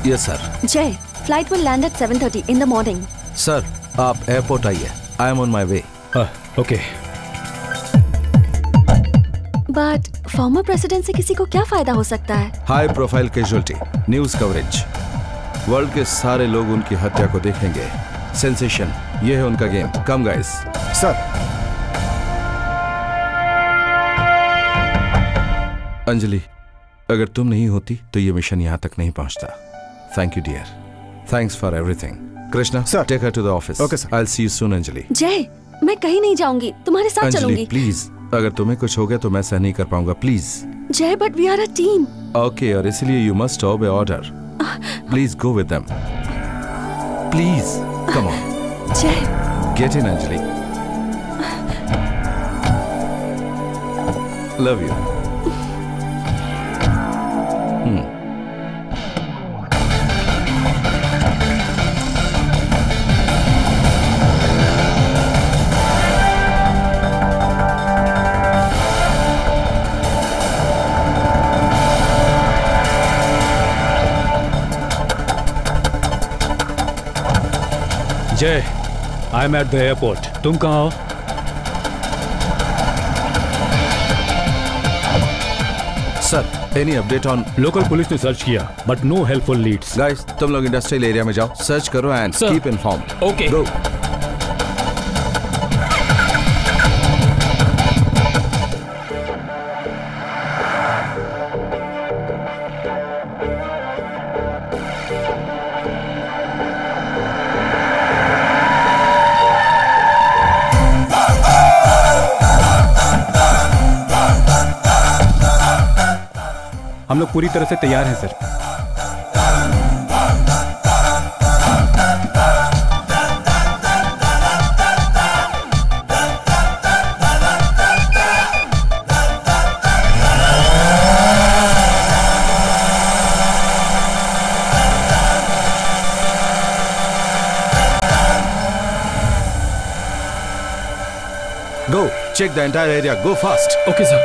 Yes sir. Jay, flight will land at 7:30 in the morning। Sir, आप एयरपोर्ट आइए, I am on my way. Okay. But former president से किसी को क्या फायदा हो सकता है? High profile casualty, news coverage, world के सारे लोग उनकी हत्या को देखेंगे, सेंसेशन, ये है उनका गेम। कम गाइस। सर। अंजलि, अगर तुम नहीं होती तो ये मिशन यहां तक नहीं पहुंचता। Thank you dear, thanks for everything. Krishna, take her to the office. Okay sir. I will see you soon. Anjali. Jay, मैं कहीं नहीं जाऊंगी, तुम्हारे साथ अंजलि चलूंगी। प्लीज, अगर तुम्हें कुछ हो गया तो मैं सह नहीं कर पाऊंगा। Please. Jay, but we are a team. Okay, और इसलिए you must obey order. Please go with them. Please come on. Jay, get in Anjali. Love you. Jay, I am at the airport. तुम कहाँ हो? Sir, any update on? Local police ने search किया but no helpful leads. Guys, तुम लोग industrial area में जाओ, search करो and keep informed. Okay, go. हम लोग पूरी तरह से तैयार हैं sir. Go, check the entire area. Go fast. Okay, sir.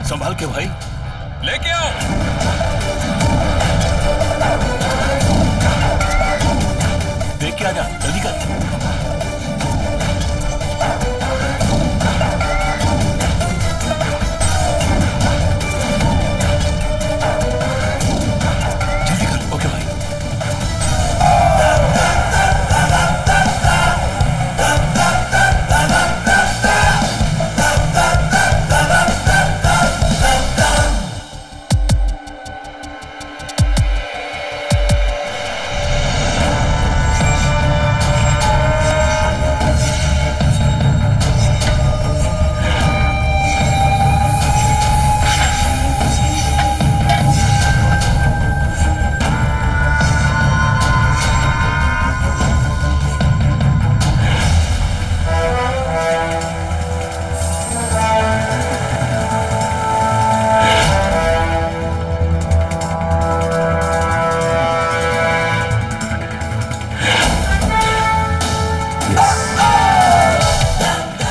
संभाल के भाई, लेके आओ। देख के आजा, जल्दी कर। जल्दी कर। ओके भाई।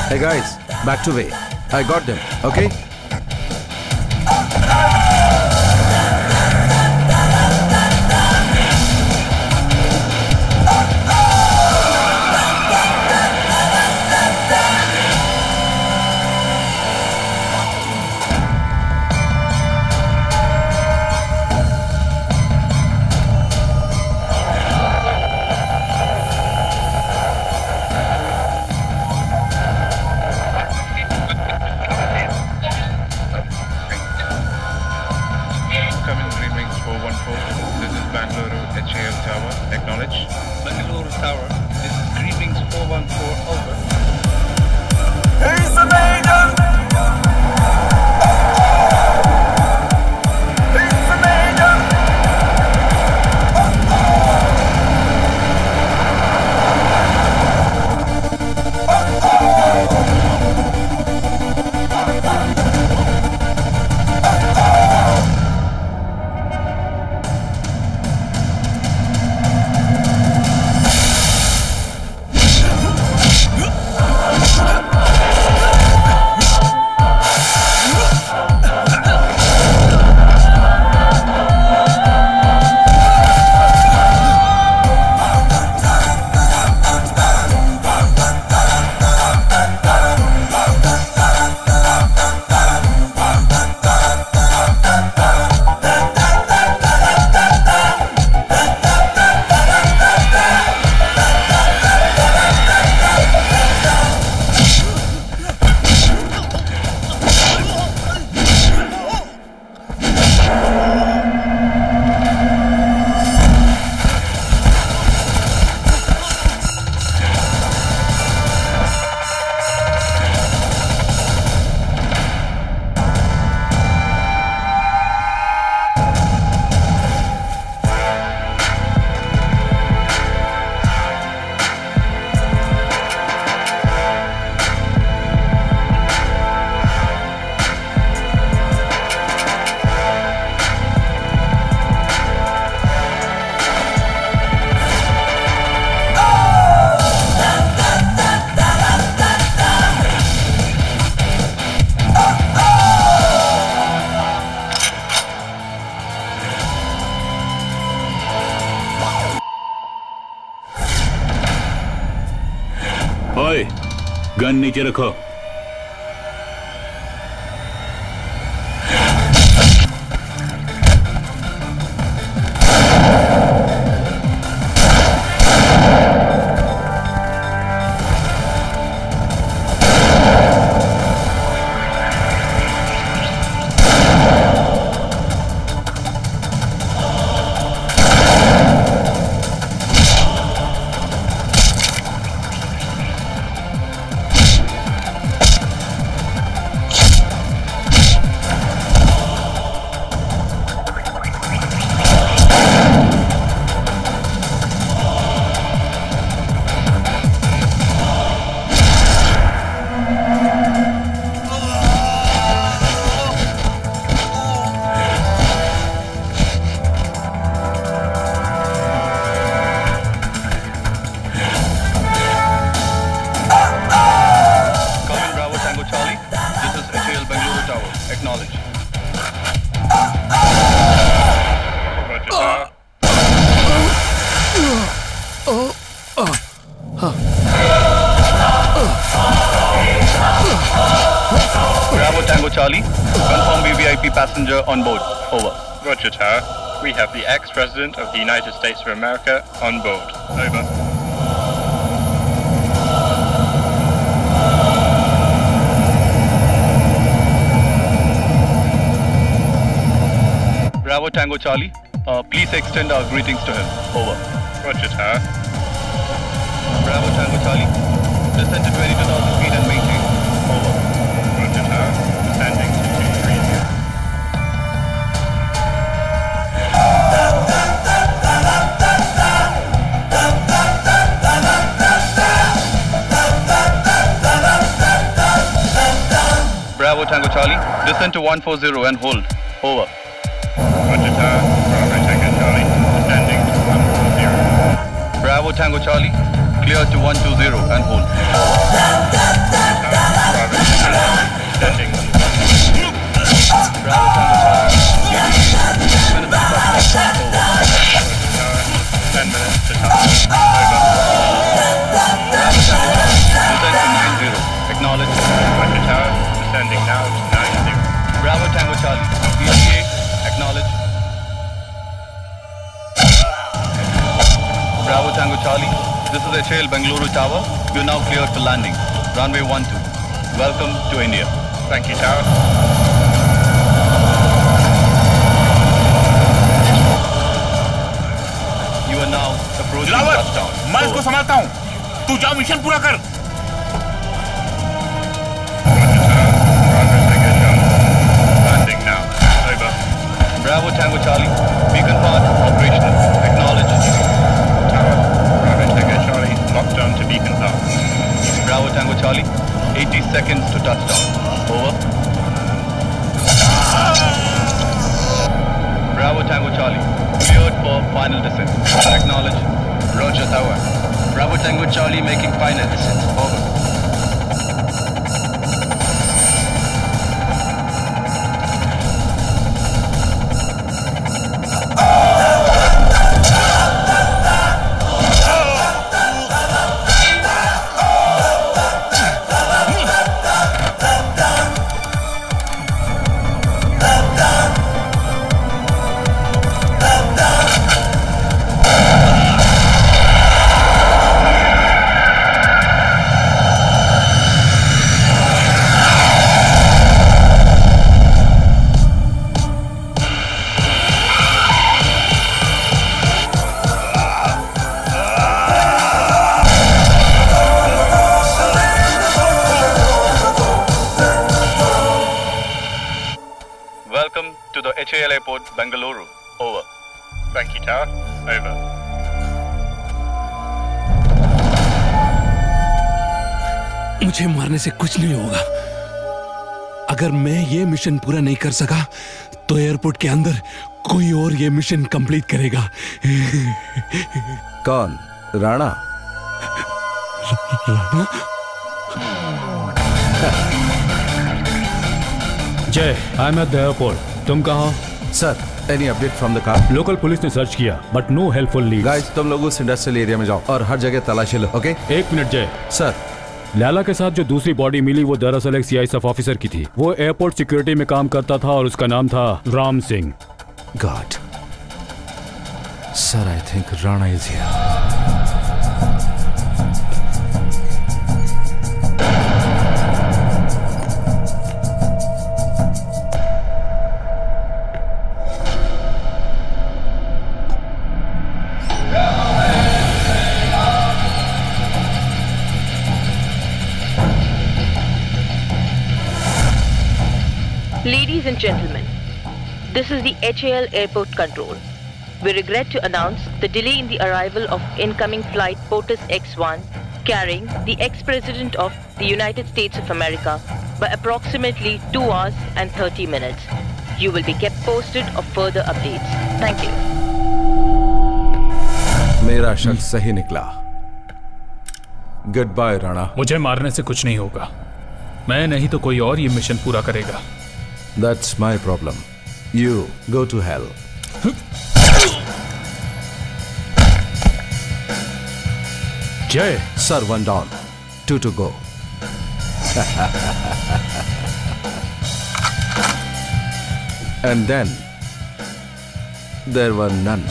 Hey guys, back to way. I got them, okay? Bangalore HAL Tower, acknowledge. Bangalore Tower, this is Greetings 414, over. He's the maiden! He's the maiden! ओए, गन नीचे रखो। Passenger on board. Over. Roger, Tower. We have the ex-President of the United States of America on board. Over. Bravo Tango Charlie, please extend our greetings to him. Over. Roger, Tower. Bravo Tango Charlie, descend to 22,000 feet and maintain. Over. Roger, Tower. Descending to 230. Bravo Tango Charlie, descend to 140 and hold. Over. Roger, Tower. Bravo Tango Charlie, descending to 140. Bravo Tango Charlie, clear to 120 and hold. Descending to 140. Bravo Tango Charlie, 10 minutes to touch. Over. Bravo Tango Charlie, descend to 90. Acknowledge. Roger, Tower. Descending now to 90. Bravo Tango Charlie, ETA, acknowledge. Bravo Tango Charlie, this is HAL Bengaluru Tower. You're now cleared for landing. Runway 12. Welcome to India. Thank you, Tower. approaching Dilawar, touchdown. मैं इसको संभालता हूँ, तू जा mission पूरा कर। Landing now. Over. Bravo Tango Charlie, beacon pod operational. Acknowledge. Tower, Bravo Tango Charlie, locked on to beacon path. Bravo Tango Charlie, 80 seconds to touchdown. Over. Bravo Tango Charlie, cleared for final descent. Acknowledge. Roger Tower. Bravo Tango Charlie making final descent. Over. Welcome to the HAL Airport, Bengaluru. Over. Thank you, Tower. Over. मुझे मारने से कुछ नहीं होगा। अगर मैं ये mission पूरा नहीं कर सका तो एयरपोर्ट के अंदर कोई और ये मिशन कंप्लीट करेगा। कौन? Rana? Jay, I am at the airport. तुम कहाँ हो? Sir, any update from the car? Local police ने सर्च किया but no helpful lead. Guys, तुम लोग उस इंडस्ट्रियल एरिया में जाओ और हर जगह तलाशी लो, ओके? एक मिनट जय। सर, लैला के साथ जो दूसरी बॉडी मिली वो दरअसल एक सीआईएसएफ ऑफिसर की थी। वो एयरपोर्ट सिक्योरिटी में काम करता था और उसका नाम था Ram Singh. God, sir, I think Rana is here. Ladies and gentlemen, this is the HAL Airport Control. We regret to announce the delay in the arrival of incoming flight POTUS X-1 carrying the ex-president of the United States of America by approximately 2 hours and 30 minutes. You will be kept posted of further updates. Thank you. मेरा शक सही निकला। Goodbye Rana. मुझे मारने से कुछ नहीं होगा। मैं नहीं तो कोई और ये मिशन पूरा करेगा। That's my problem. You go to hell. Jay. Sir, 1 down. 2 to go. And then there were none.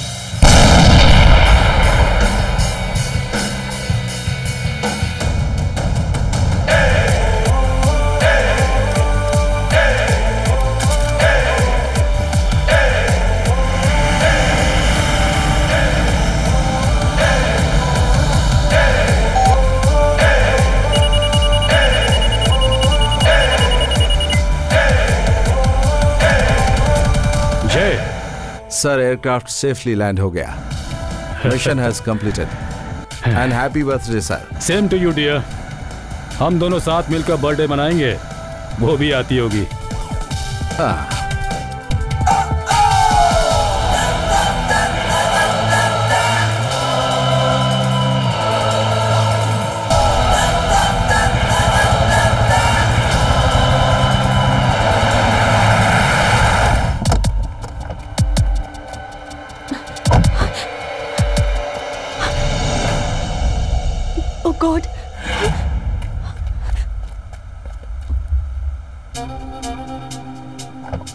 Sir, aircraft safely land हो गया. Mission has completed. And happy birthday, sir. Same to you, dear. हम दोनों साथ मिलकर birthday मनाएंगे. वो भी आती होगी. हाँ. God.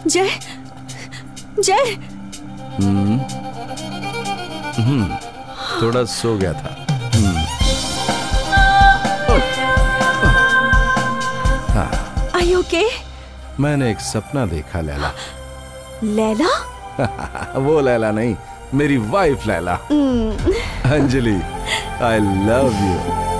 जय, जय। थोड़ा सो गया था। हाँ। Are you okay? मैंने एक सपना देखा लैला। लैला? वो लैला नहीं, मेरी wife Laila. Anjali, I love you.